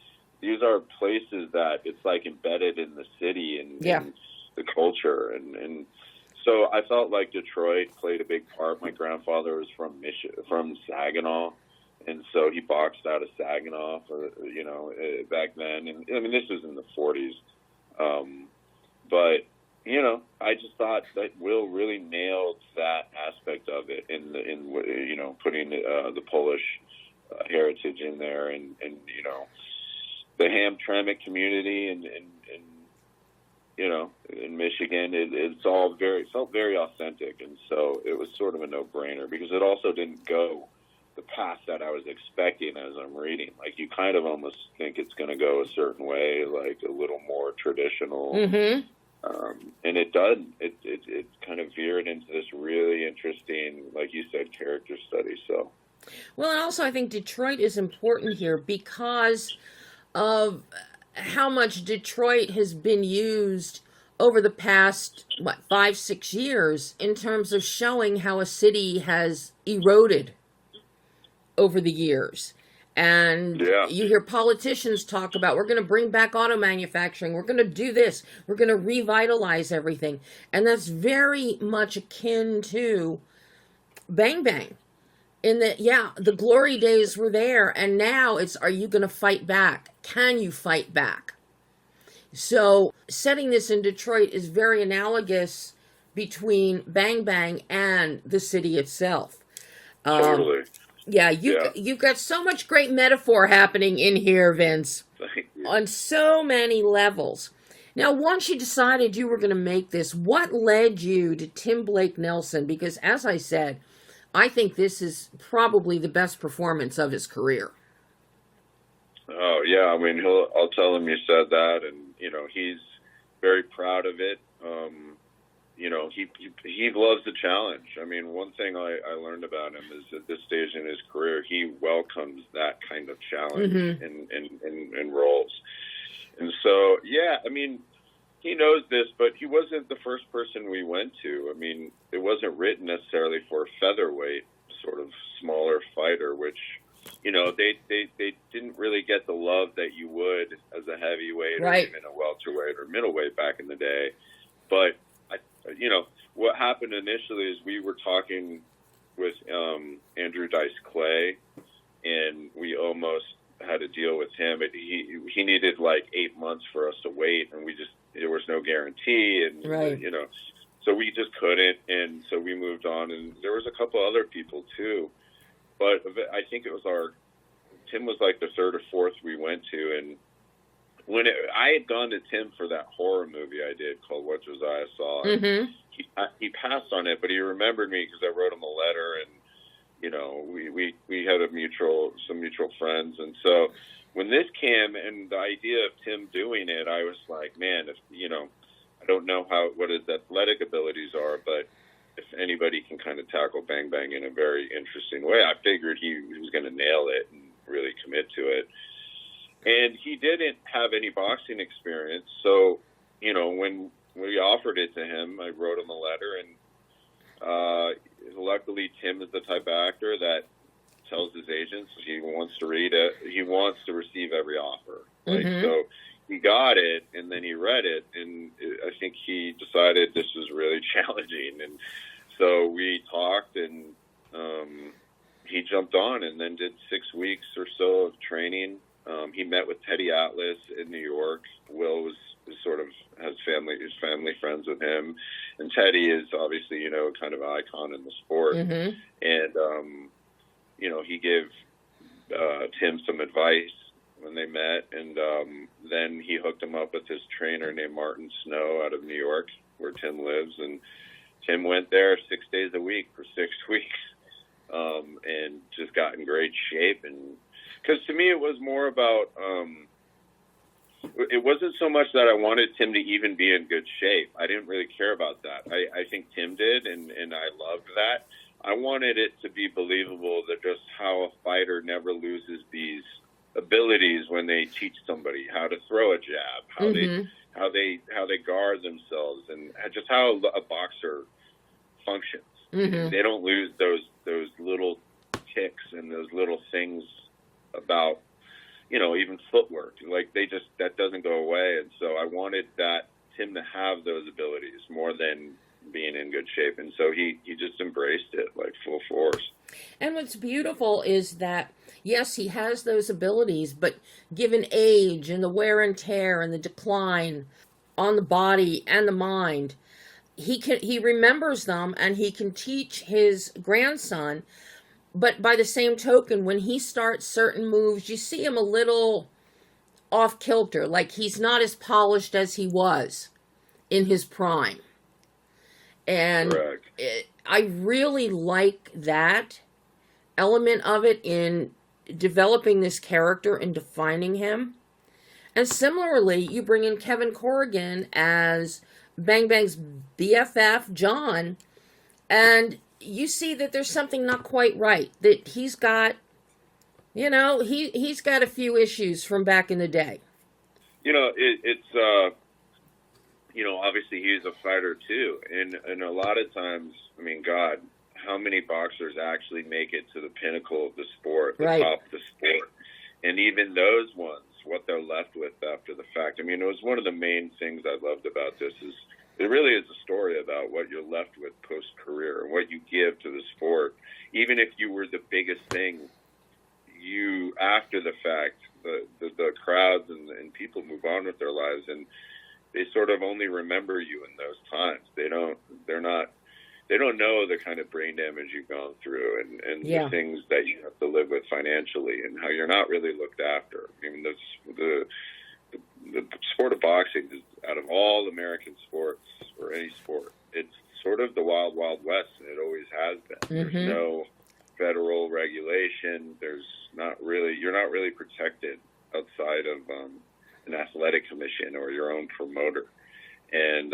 these are places that it's like embedded in the city and, and the culture, and so I felt like Detroit played a big part. My grandfather was from Saginaw, and so he boxed out of Saginaw for back then. And I mean, this was in the 40s, but you know, I just thought that Will really nailed that aspect of it in putting the Polish heritage in there, and you know, the Hamtramck community and you know, in Michigan, it's all felt very authentic, and so it was sort of a no-brainer because it also didn't go the path that I was expecting as I'm reading. Like, you kind of almost think it's going to go a certain way, like a little more traditional, and it doesn't. It kind of veered into this really interesting, like you said, character study. So, well, and also I think Detroit is important here because of how much Detroit has been used over the past, 5-6 years in terms of showing how a city has eroded over the years. And you hear politicians talk about, we're going to bring back auto manufacturing, we're going to do this, we're going to revitalize everything. And that's very much akin to Bang Bang. In that, the glory days were there, and now it's, are you going to fight back? Can you fight back? So setting this in Detroit is very analogous between Bang Bang and the city itself. Totally. You've got so much great metaphor happening in here, Vince, on so many levels. Now, once you decided you were going to make this, what led you to Tim Blake Nelson? Because, as I said, I think this is probably the best performance of his career. Oh, yeah. I mean, I'll tell him you said that, and, you know, he's very proud of it. You know, he loves the challenge. I mean, one thing I learned about him is at this stage in his career, he welcomes that kind of challenge in roles. And so, I mean, he knows this, but he wasn't the first person we went to. I mean, it wasn't written necessarily for a featherweight sort of smaller fighter, which, you know, they didn't really get the love that you would as a heavyweight or even a welterweight or middleweight back in the day. But, you know, what happened initially is we were talking with Andrew Dice Clay, and we almost had a deal with him. He needed like 8 months for us to wait, and there was no guarantee, and you know, so we just couldn't, and so we moved on. And there was a couple other people too, but I think it was Tim was like the third or fourth we went to, and when I had gone to Tim for that horror movie I did called What Josiah Saw, he passed on it, but he remembered me because I wrote him a letter, and you know, we had some mutual friends, and so when this came and the idea of Tim doing it, I was like, man, if you know, I don't know what his athletic abilities are, but if anybody can kind of tackle Bang Bang in a very interesting way, I figured he was going to nail it and really commit to it. And he didn't have any boxing experience, so you know, when we offered it to him, I wrote him a letter, and luckily Tim is the type of actor that tells his agents he wants to read it, he wants to receive every offer. Like, so he got it, and then he read it, and I think he decided this was really challenging, and so we talked, and he jumped on, and then did 6 weeks or so of training. He met with Teddy Atlas in New York. Will has family friends with him, and Teddy is obviously, you know, kind of an icon in the sport, and you know, he gave Tim some advice when they met, and then he hooked him up with his trainer named Martin Snow out of New York, where Tim lives, and Tim went there 6 days a week for 6 weeks, and just got in great shape. And because to me it was more about it wasn't so much that I wanted Tim to even be in good shape. I didn't really care about that. I think Tim did, and I loved that. I wanted it to be believable that just how a fighter never loses these abilities when they teach somebody how to throw a jab, how they guard themselves, and just how a boxer functions. They don't lose those little ticks and those little things about, you know, even footwork. Like that doesn't go away. And so I wanted him to have those abilities more than being in good shape. And so he just embraced it like full force. And what's beautiful is that, yes, he has those abilities, but given age and the wear and tear and the decline on the body and the mind, he remembers them and he can teach his grandson. But by the same token, when he starts certain moves, you see him a little off kilter, like he's not as polished as he was in his prime. And I really like that element of it in developing this character and defining him. And similarly, you bring in Kevin Corrigan as Bang Bang's BFF, John, and you see that there's something not quite right, that he's got, you know, he's got a few issues from back in the day. You know, it's you know, obviously he's a fighter too. And a lot of times, I mean, God, how many boxers actually make it to the pinnacle of the sport, the top of the sport? And even those ones, what they're left with after the fact. I mean, it was one of the main things I loved about this is it really is a story about what you're left with post-career and what you give to the sport. Even if you were the biggest thing, you, after the fact, the crowds and people move on with their lives, and they sort of only remember you in those times. They don't know the kind of brain damage you've gone through and the things that you have to live with financially and how you're not really looked after. I mean, the sport of boxing is, out of all American sports or any sport, it's sort of the wild, wild west, and it always has been. There's no federal regulation. You're not really protected outside of an athletic commission or your own promoter. And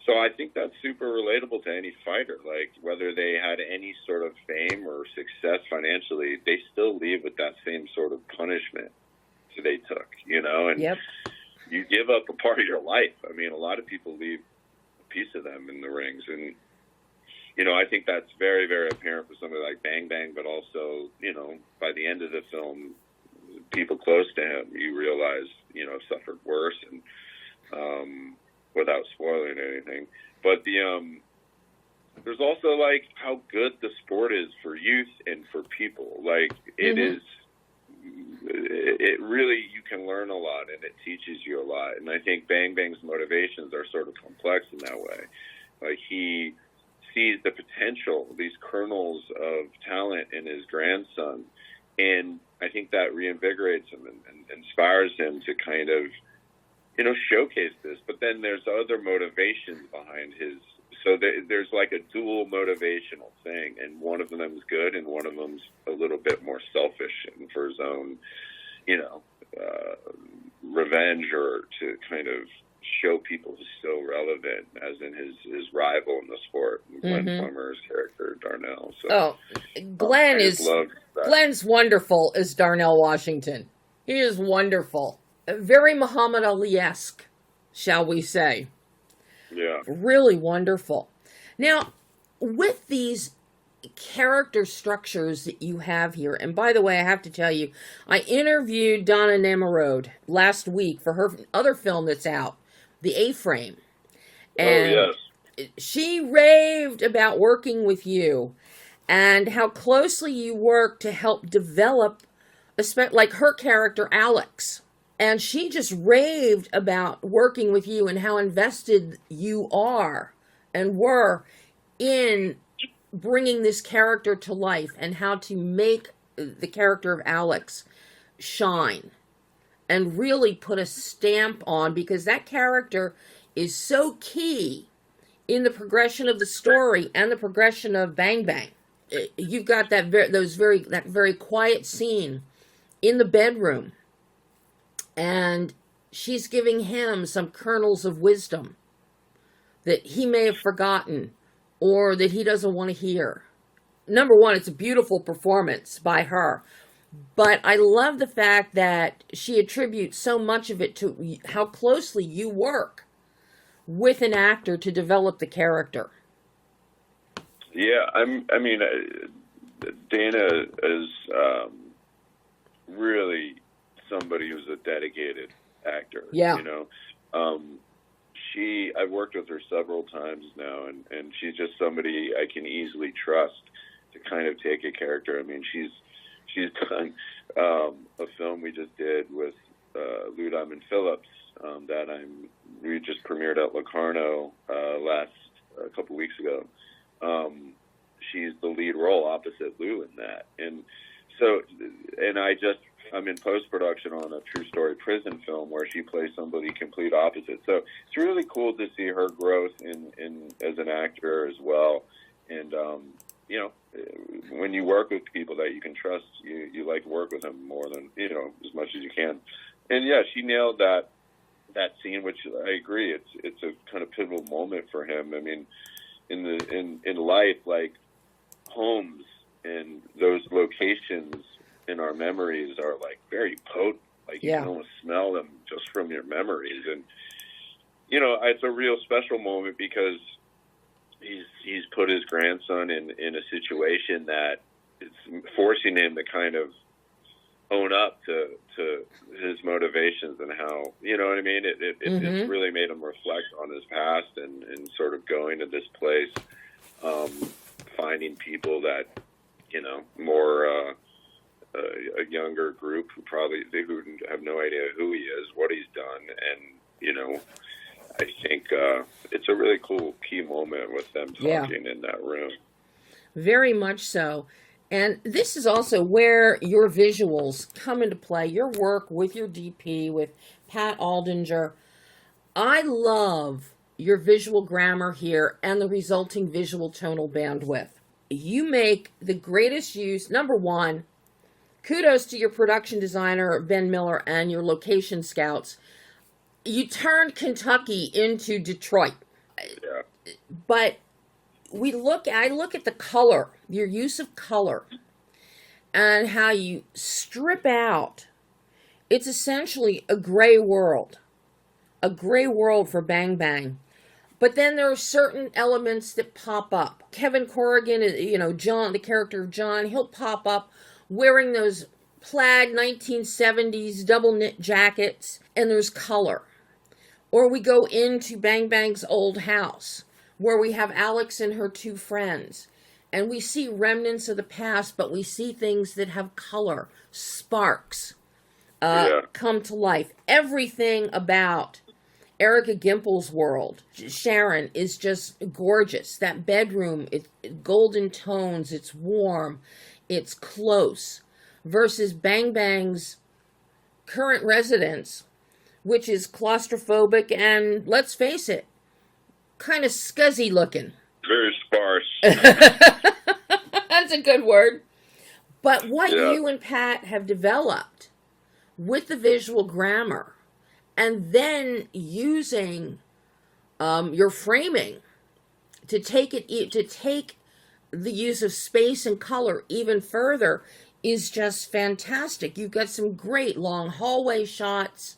so I think that's super relatable to any fighter. Like, whether they had any sort of fame or success financially, they still leave with that same sort of punishment that they took, you know? And you give up a part of your life. I mean, a lot of people leave a piece of them in the rings. And, you know, I think that's very, very apparent for somebody like Bang Bang, but also, you know, by the end of the film, people close to him, you realize, you know, suffered worse, and without spoiling anything. But there's also, like, how good the sport is for youth and for people. Like, it really, you can learn a lot, and it teaches you a lot. And I think Bang Bang's motivations are sort of complex in that way. Like, he sees the potential, these kernels of talent in his grandson, and I think that reinvigorates him and inspires him to kind of, you know, showcase this. But then there's other motivations behind his. So there's like a dual motivational thing, and one of them is good, and one of them's a little bit more selfish and for his own, you know, revenge, or to kind of show people he's still relevant, as in his rival in the sport, Glenn Plummer's character, Darnell. So, Glenn's wonderful as Darnell Washington. He is wonderful. Very Muhammad Ali-esque, shall we say. Yeah. Really wonderful. Now, with these character structures that you have here, and by the way, I have to tell you, I interviewed Donna Nemerode last week for her other film that's out, The A-Frame. And she raved about working with you and how closely you work to help develop, like her character, Alex. And she just raved about working with you and how invested you are and were in bringing this character to life, and how to make the character of Alex shine and really put a stamp on, because that character is so key in the progression of the story and the progression of Bang Bang. You've got that very quiet scene in the bedroom, and she's giving him some kernels of wisdom that he may have forgotten or that he doesn't want to hear. Number one, it's a beautiful performance by her. But I love the fact that she attributes so much of it to how closely you work with an actor to develop the character. Yeah, I mean, Dana is really somebody who's a dedicated actor. Yeah. You know, I've worked with her several times now, and she's just somebody I can easily trust to kind of take a character. I mean, she's done a film we just did with Lou Diamond Phillips that we just premiered at Locarno a couple weeks ago. She's the lead role opposite Lou in that, and so, and I'm in post-production on a true story prison film where she plays somebody complete opposite. So it's really cool to see her growth in as an actor as well. And, you know, when you work with people that you can trust, you like to work with them more than, you know, as much as you can. And yeah, she nailed that scene, which I agree. It's a kind of pivotal moment for him. I mean, in life, like homes and those locations in our memories are like very potent. Like you can almost smell them just from your memories. And, you know, it's a real special moment because he's put his grandson in a situation that it's forcing him to kind of own up to his motivations and how, you know what I mean? It's really made him reflect on his past and sort of going to this place, finding people that, you know, more a younger group who have no idea who he is, what he's done, and, you know, I think it's a really cool key moment with them talking in that room. Very much so. And this is also where your visuals come into play, your work with your DP, with Pat Aldinger. I love your visual grammar here and the resulting visual tonal bandwidth. You make the greatest use. Number one, kudos to your production designer, Ben Miller, and your location scouts. You turned Kentucky into Detroit. Yeah. But I look at the color, your use of color, and how you strip out. It's essentially a gray world for Bang Bang. But then there are certain elements that pop up. Kevin Corrigan, you know, John, the character of John, he'll pop up wearing those plaid 1970s double knit jackets, and there's color. Or we go into Bang Bang's old house, where we have Alex and her two friends, and we see remnants of the past, but we see things that have color, sparks, come to life. Everything about Erica Gimple's world, Sharon, is just gorgeous. That bedroom, it's golden tones, it's warm, it's close, versus Bang Bang's current residence, which is claustrophobic and, let's face it, kind of scuzzy looking. Very sparse. That's a good word. But what you and Pat have developed with the visual grammar, and then using your framing to take the use of space and color even further, is just fantastic. You've got some great long hallway shots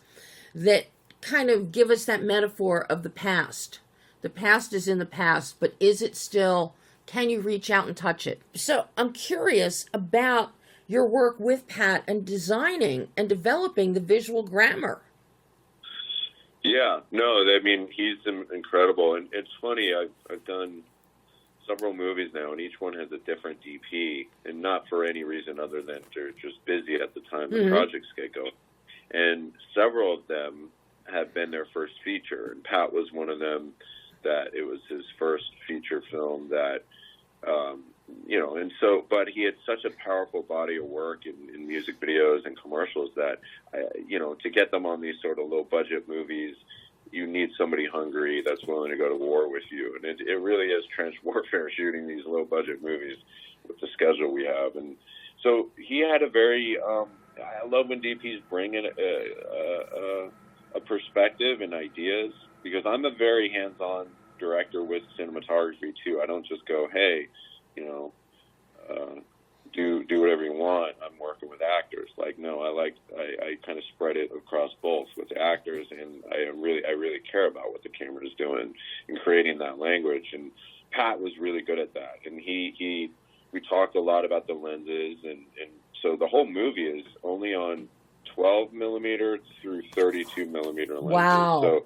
that kind of give us that metaphor of the past. The past is in the past, but is it still, can you reach out and touch it? So I'm curious about your work with Pat and designing and developing the visual grammar. Yeah, no, I mean, he's incredible. And it's funny, I've done several movies now, and each one has a different DP, and not for any reason other than they're just busy at the time the projects get going. And several of them have been their first feature, and Pat was one of them that it was his first feature film that, you know, and so, but he had such a powerful body of work in music videos and commercials that, you know, to get them on these sort of low-budget movies, you need somebody hungry that's willing to go to war with you. And it really is trench warfare shooting these low-budget movies with the schedule we have. And so he had a very, I love when DPs bring in a perspective and ideas, because I'm a very hands-on director with cinematography too. I don't just go, hey, do whatever you want. I'm working with actors. Like, no, I kind of spread it across both with the actors, and I really care about what the camera is doing and creating that language. And Pat was really good at that. And we talked a lot about the lenses, and so the whole movie is only on 12 millimeter through 32 millimeter lenses. Wow.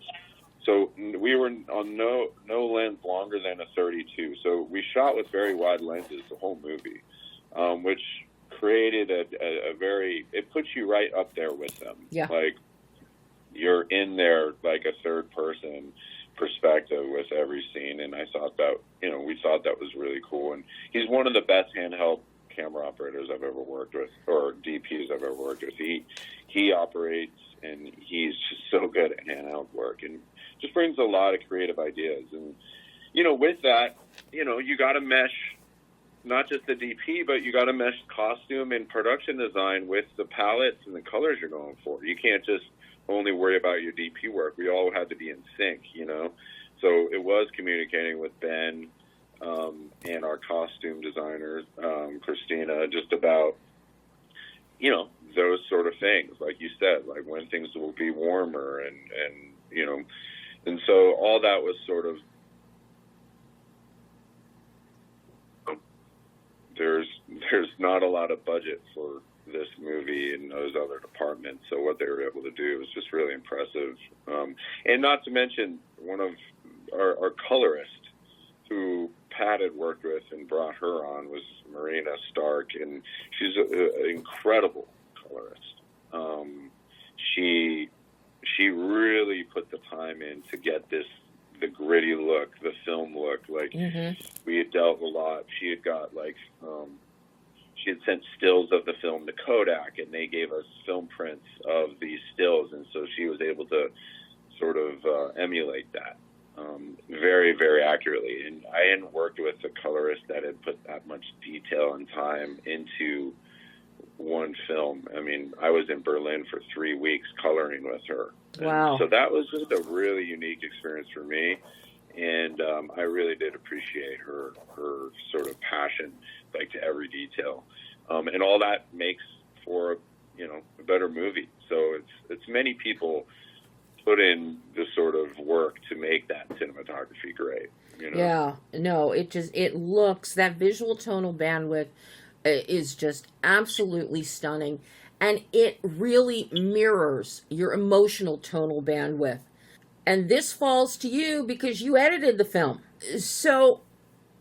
So we were on no lens longer than a 32. So we shot with very wide lenses the whole movie, which created a very, it puts you right up there with them. Yeah. Like, you're in there like a third person perspective with every scene. And I thought that, we thought that was really cool. And he's one of the best handheld camera operators I've ever worked with, or DPs I've ever worked with. He operates, and he's just so good at handheld work, and just brings a lot of creative ideas. And, with that, you got to mesh not just the DP, but you got to mesh costume and production design with the palettes and the colors you're going for. You can't just only worry about your DP work. We all had to be in sync, So it was communicating with Ben and our costume designer, Christina, just about, those sort of things, like you said, like when things will be warmer and so all that was sort of, there's not a lot of budget for this movie and those other departments. So what they were able to do was just really impressive. And not to mention one of our colorist who Pat had worked with and brought her on was Marina Stark, and she's an incredible colorist. She really put the time in to get the gritty look, the film look. Like, we had dealt a lot. She had got she had sent stills of the film to Kodak, and they gave us film prints of these stills, and so she was able to sort of emulate that very, very accurately. And I hadn't worked with a colorist that had put that much detail and time into one film. I mean, I was in Berlin for 3 weeks coloring with her. Wow. So that was just a really unique experience for me. And I really did appreciate her sort of passion, like, to every detail. And all that makes for, a better movie. So it's many people put in this sort of work to make that cinematography great. Yeah, no, it looks, that visual tonal bandwidth is just absolutely stunning, and it really mirrors your emotional tonal bandwidth. And this falls to you because you edited the film. So,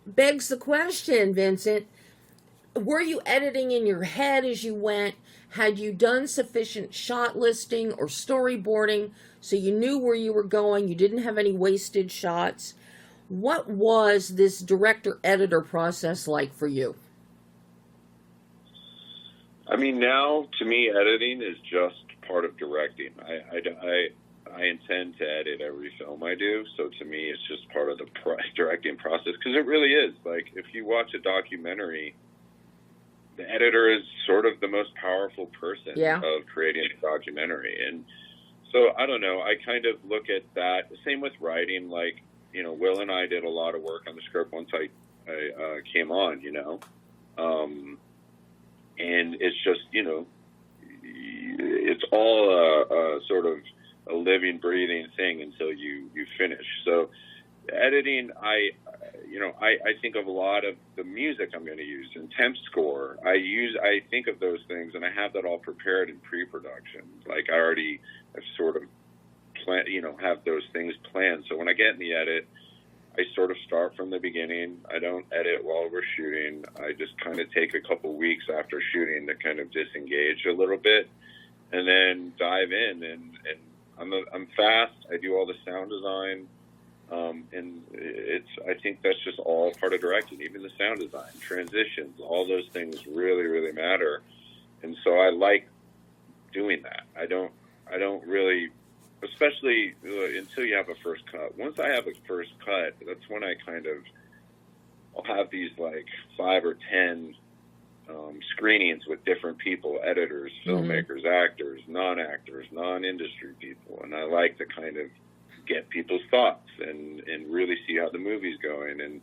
begs the question, Vincent, were you editing in your head as you went? Had you done sufficient shot listing or storyboarding so you knew where you were going? You didn't have any wasted shots? What was this director-editor process like for you? I mean, now, to me, editing is just part of directing. I intend to edit every film I do, so to me, it's just part of the directing process, because it really is. Like, if you watch a documentary, the editor is sort of the most powerful person of creating a documentary. And so, I don't know, I kind of look at that. Same with writing. Like, Will and I did a lot of work on the script once I came on, and it's just, it's all a sort of a living, breathing thing until you finish. So editing, I think of a lot of the music I'm going to use and temp score. I think of those things, and I have that all prepared in pre-production. Like, I already have sort of have those things planned. So when I get in the edit, I sort of start from the beginning. I don't edit while we're shooting. I just kind of take a couple weeks after shooting to kind of disengage a little bit, and then dive in. And I'm fast. I do all the sound design, and I think that's just all part of directing. Even the sound design, transitions, all those things really, really matter. And so I like doing that. I don't really. Especially until you have a first cut. Once I have a first cut, that's when I'll have these like 5 or 10 screenings with different people, editors, filmmakers, actors, non-industry people. And I like to kind of get people's thoughts and really see how the movie's going. And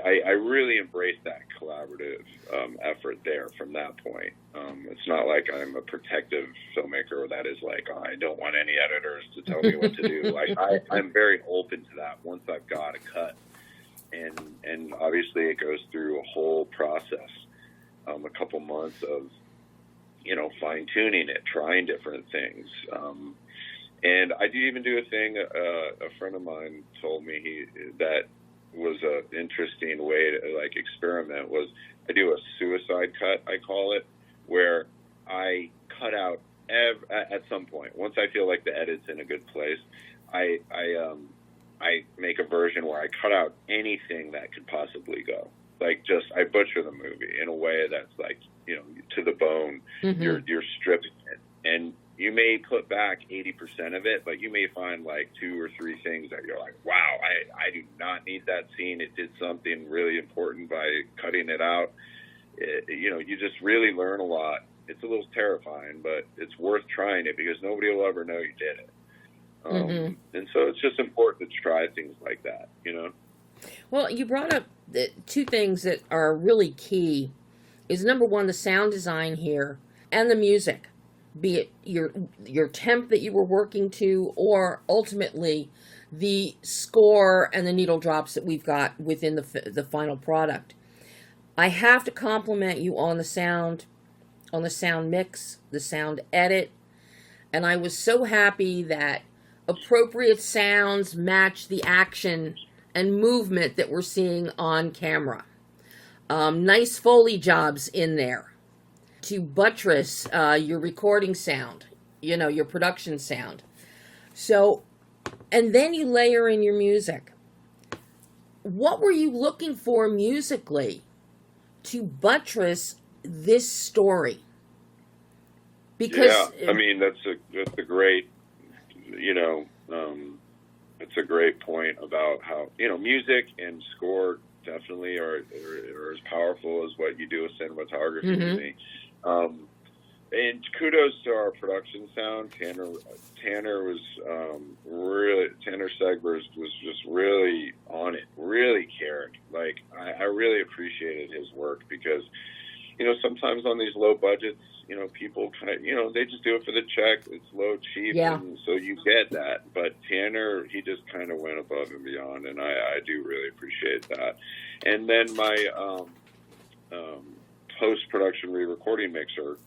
I really embrace that collaborative effort there from that point. It's not like I'm a protective filmmaker that is like, oh, I don't want any editors to tell me what to do. Like I'm very open to that once I've got a cut. And obviously it goes through a whole process, a couple months of, fine tuning it, trying different things. And I do even do a thing, a friend of mine told me that was an interesting way to like experiment was I do a suicide cut, I call it, where I cut out at some point, once I feel like the edit's in a good place, I make a version where I cut out anything that could possibly go. Like I butcher the movie in a way that's like, to the bone. Mm-hmm. You're stripping it. And you may put back 80% of it, but you may find like 2 or 3 things that you're like, wow, I do not need that scene. It did something really important by cutting it out. You just really learn a lot. It's a little terrifying, but it's worth trying it because nobody will ever know you did it. And so it's just important to try things like that, Well, you brought up the 2 things that are really key is number 1, the sound design here and the music, be it your temp that you were working to or ultimately the score and the needle drops that we've got within the final product. I have to compliment you on the sound mix, the sound edit, and I was so happy that appropriate sounds match the action and movement that we're seeing on camera. Nice Foley jobs in there to buttress your recording sound, your production sound. So, and then you layer in your music. What were you looking for musically to buttress this story? Because I mean that's a great, it's a great point about how music and score definitely are as powerful as what you do with cinematography to me. And kudos to our production sound. Tanner was Tanner Segbers was just really on it, really cared. Like I really appreciated his work because sometimes on these low budgets, people kind of, they just do it for the check. It's low, cheap, and so you get that. But Tanner, he just kind of went above and beyond, and I do really appreciate that. And then my post-production re-recording mixer,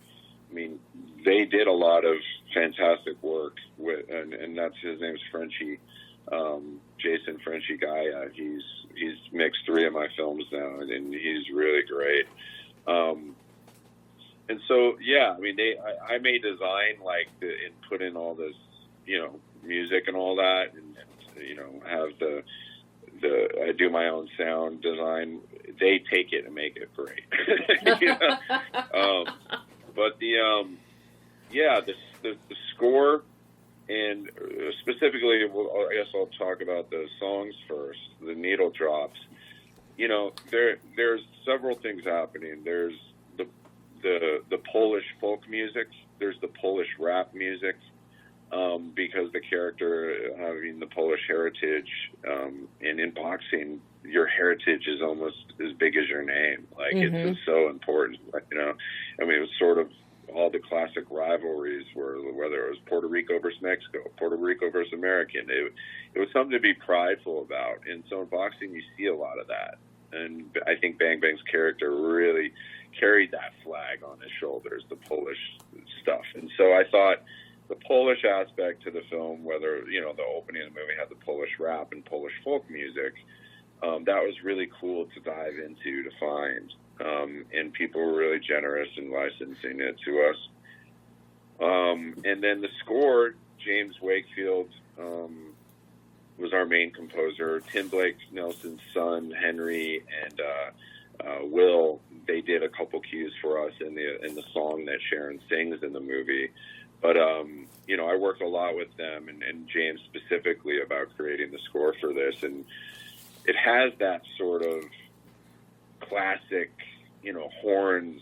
I mean, they did a lot of fantastic work with, and that's his name's Frenchie, Jason Frenchie Gaia. He's mixed 3 of my films now, and he's really great. And so, I mean, I may design and put in all this, music and all that, and have I do my own sound design. They take it and make it great. But the score, and specifically, I guess I'll talk about the songs first, the needle drops. There's several things happening. There's the Polish folk music. There's the Polish rap music, because the character having the Polish heritage, and in boxing, your heritage is almost as big as your name. Like it's just so important. I mean, it was sort of all the classic rivalries were whether it was Puerto Rico versus Mexico, Puerto Rico versus American. It was something to be prideful about. And so in boxing, you see a lot of that. And I think Bang Bang's character really carried that flag on his shoulders, the Polish stuff. And so I thought the Polish aspect to the film, whether, the opening of the movie had the Polish rap and Polish folk music, that was really cool to dive into, to find. And people were really generous in licensing it to us. And then the score, James Wakefield was our main composer. Tim Blake Nelson's son, Henry, and Will, they did a couple cues for us in the song that Sharon sings in the movie. But, I worked a lot with them and James specifically about creating the score for this. And it has that sort of classic, horns,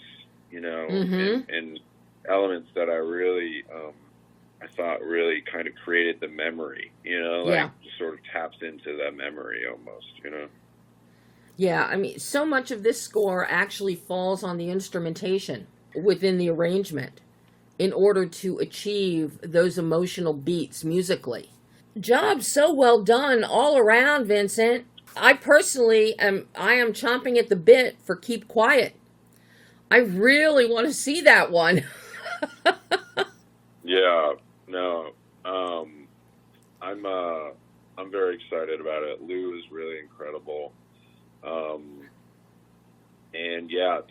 and elements that I really I thought really kind of created the memory, Yeah. sort of taps into that memory almost. Yeah, I mean, so much of this score actually falls on the instrumentation within the arrangement in order to achieve those emotional beats musically. Job so well done all around, Vincent. I personally am chomping at the bit for Keep Quiet. I really want to see that one. Yeah, no, I'm very excited about it. Lou is really incredible, and yeah,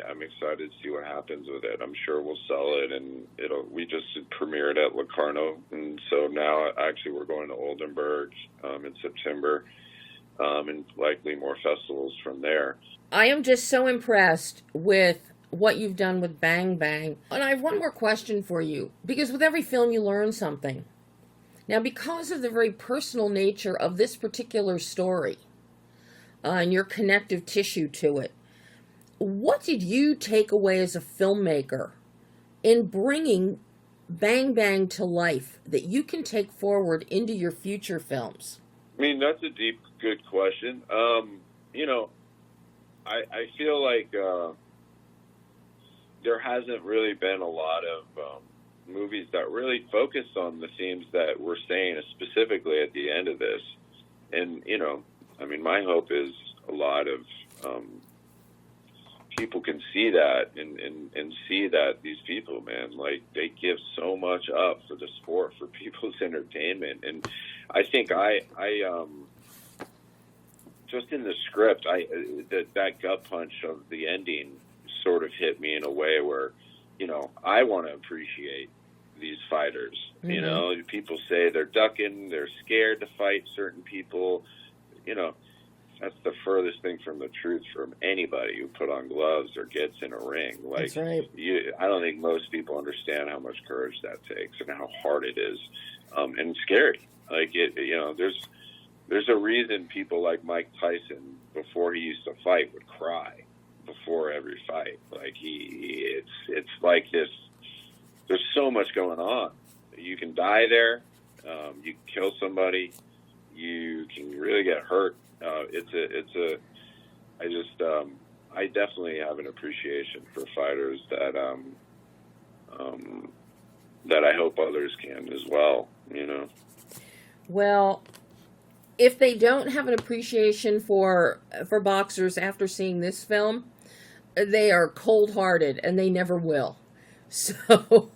I'm excited to see what happens with it. I'm sure we'll sell it, and we just premiered at Locarno, and so now actually we're going to Oldenburg in September, and likely more festivals from there. I am just so impressed with what you've done with Bang Bang. And I have one more question for you, because with every film you learn something. Now, because of the very personal nature of this particular story and your connective tissue to it, what did you take away as a filmmaker in bringing Bang Bang to life that you can take forward into your future films? I mean, that's a deep, good question. I feel like there hasn't really been a lot of movies that really focus on the themes that we're saying, specifically at the end of this. And, I mean, my hope is a lot of people can see that and see that these people, man, like, they give so much up for the sport, for people's entertainment. And I think just in the script, that gut punch of the ending sort of hit me in a way where, I want to appreciate these fighters. Mm-hmm. People say they're ducking, they're scared to fight certain people. That's the furthest thing from the truth from anybody who put on gloves or gets in a ring. Like, that's right. I don't think most people understand how much courage that takes and how hard it is, and scary. Like, there's a reason people like Mike Tyson, before he used to fight, would cry before every fight. Like, it's like this. There's so much going on. You can die there. You can kill somebody. You can really get hurt. I definitely have an appreciation for fighters that I hope others can as well. Well, if they don't have an appreciation for boxers after seeing this film, they are cold-hearted, and they never will. So,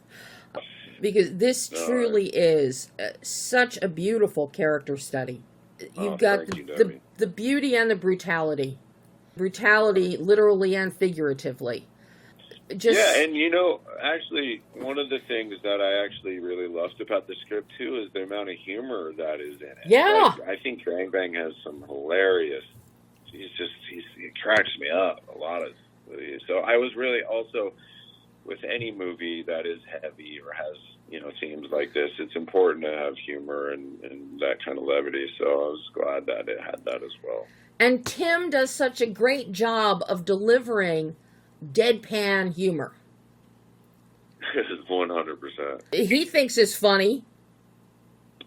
because this truly is such a beautiful character study. You've got the beauty and the brutality. Brutality, literally and figuratively. Yeah, and actually, one of the things that I actually really loved about the script, too, is the amount of humor that is in it. Yeah. Like, I think Bang Bang has some hilarious, he cracks me up a lot of. So I was really also, with any movie that is heavy or has, themes like this, it's important to have humor and that kind of levity. So I was glad that it had that as well. And Tim does such a great job of delivering deadpan humor. 100%. He thinks it's funny.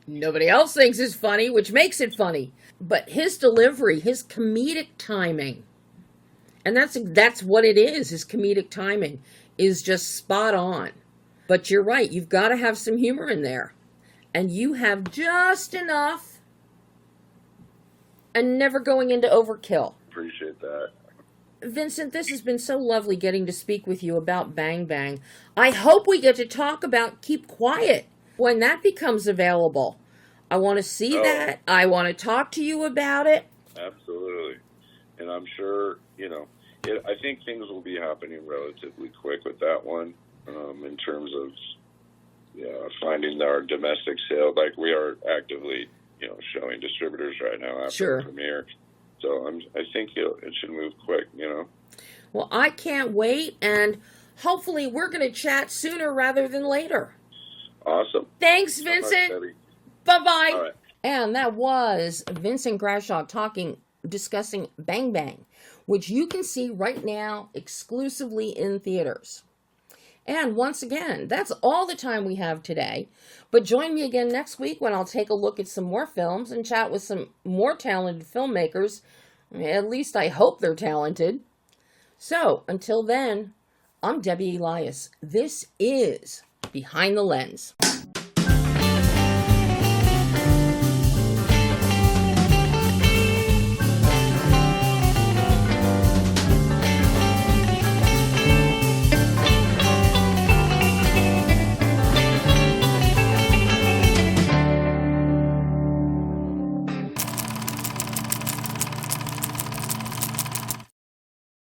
Nobody else thinks it's funny, which makes it funny. But his delivery, his comedic timing, and that's what it is. His comedic timing is just spot on. But you're right. You've got to have some humor in there. And you have just enough and never going into overkill. Appreciate that. Vincent, this has been so lovely getting to speak with you about Bang Bang. I hope we get to talk about Keep Quiet when that becomes available. I want to see that. I want to talk to you about it. Absolutely. And I'm sure, I think things will be happening relatively quick with that one, in terms of finding our domestic sale. Like, we are actively, showing distributors right now after the premiere. So I think it should move quick, Well, I can't wait, and hopefully we're going to chat sooner rather than later. Awesome. Thanks, Vincent. Bye-bye. All right. And that was Vincent Grashaw discussing Bang Bang, which you can see right now exclusively in theaters. And once again, that's all the time we have today. But join me again next week when I'll take a look at some more films and chat with some more talented filmmakers. At least I hope they're talented. So, until then, I'm Debbie Elias. This is Behind the Lens.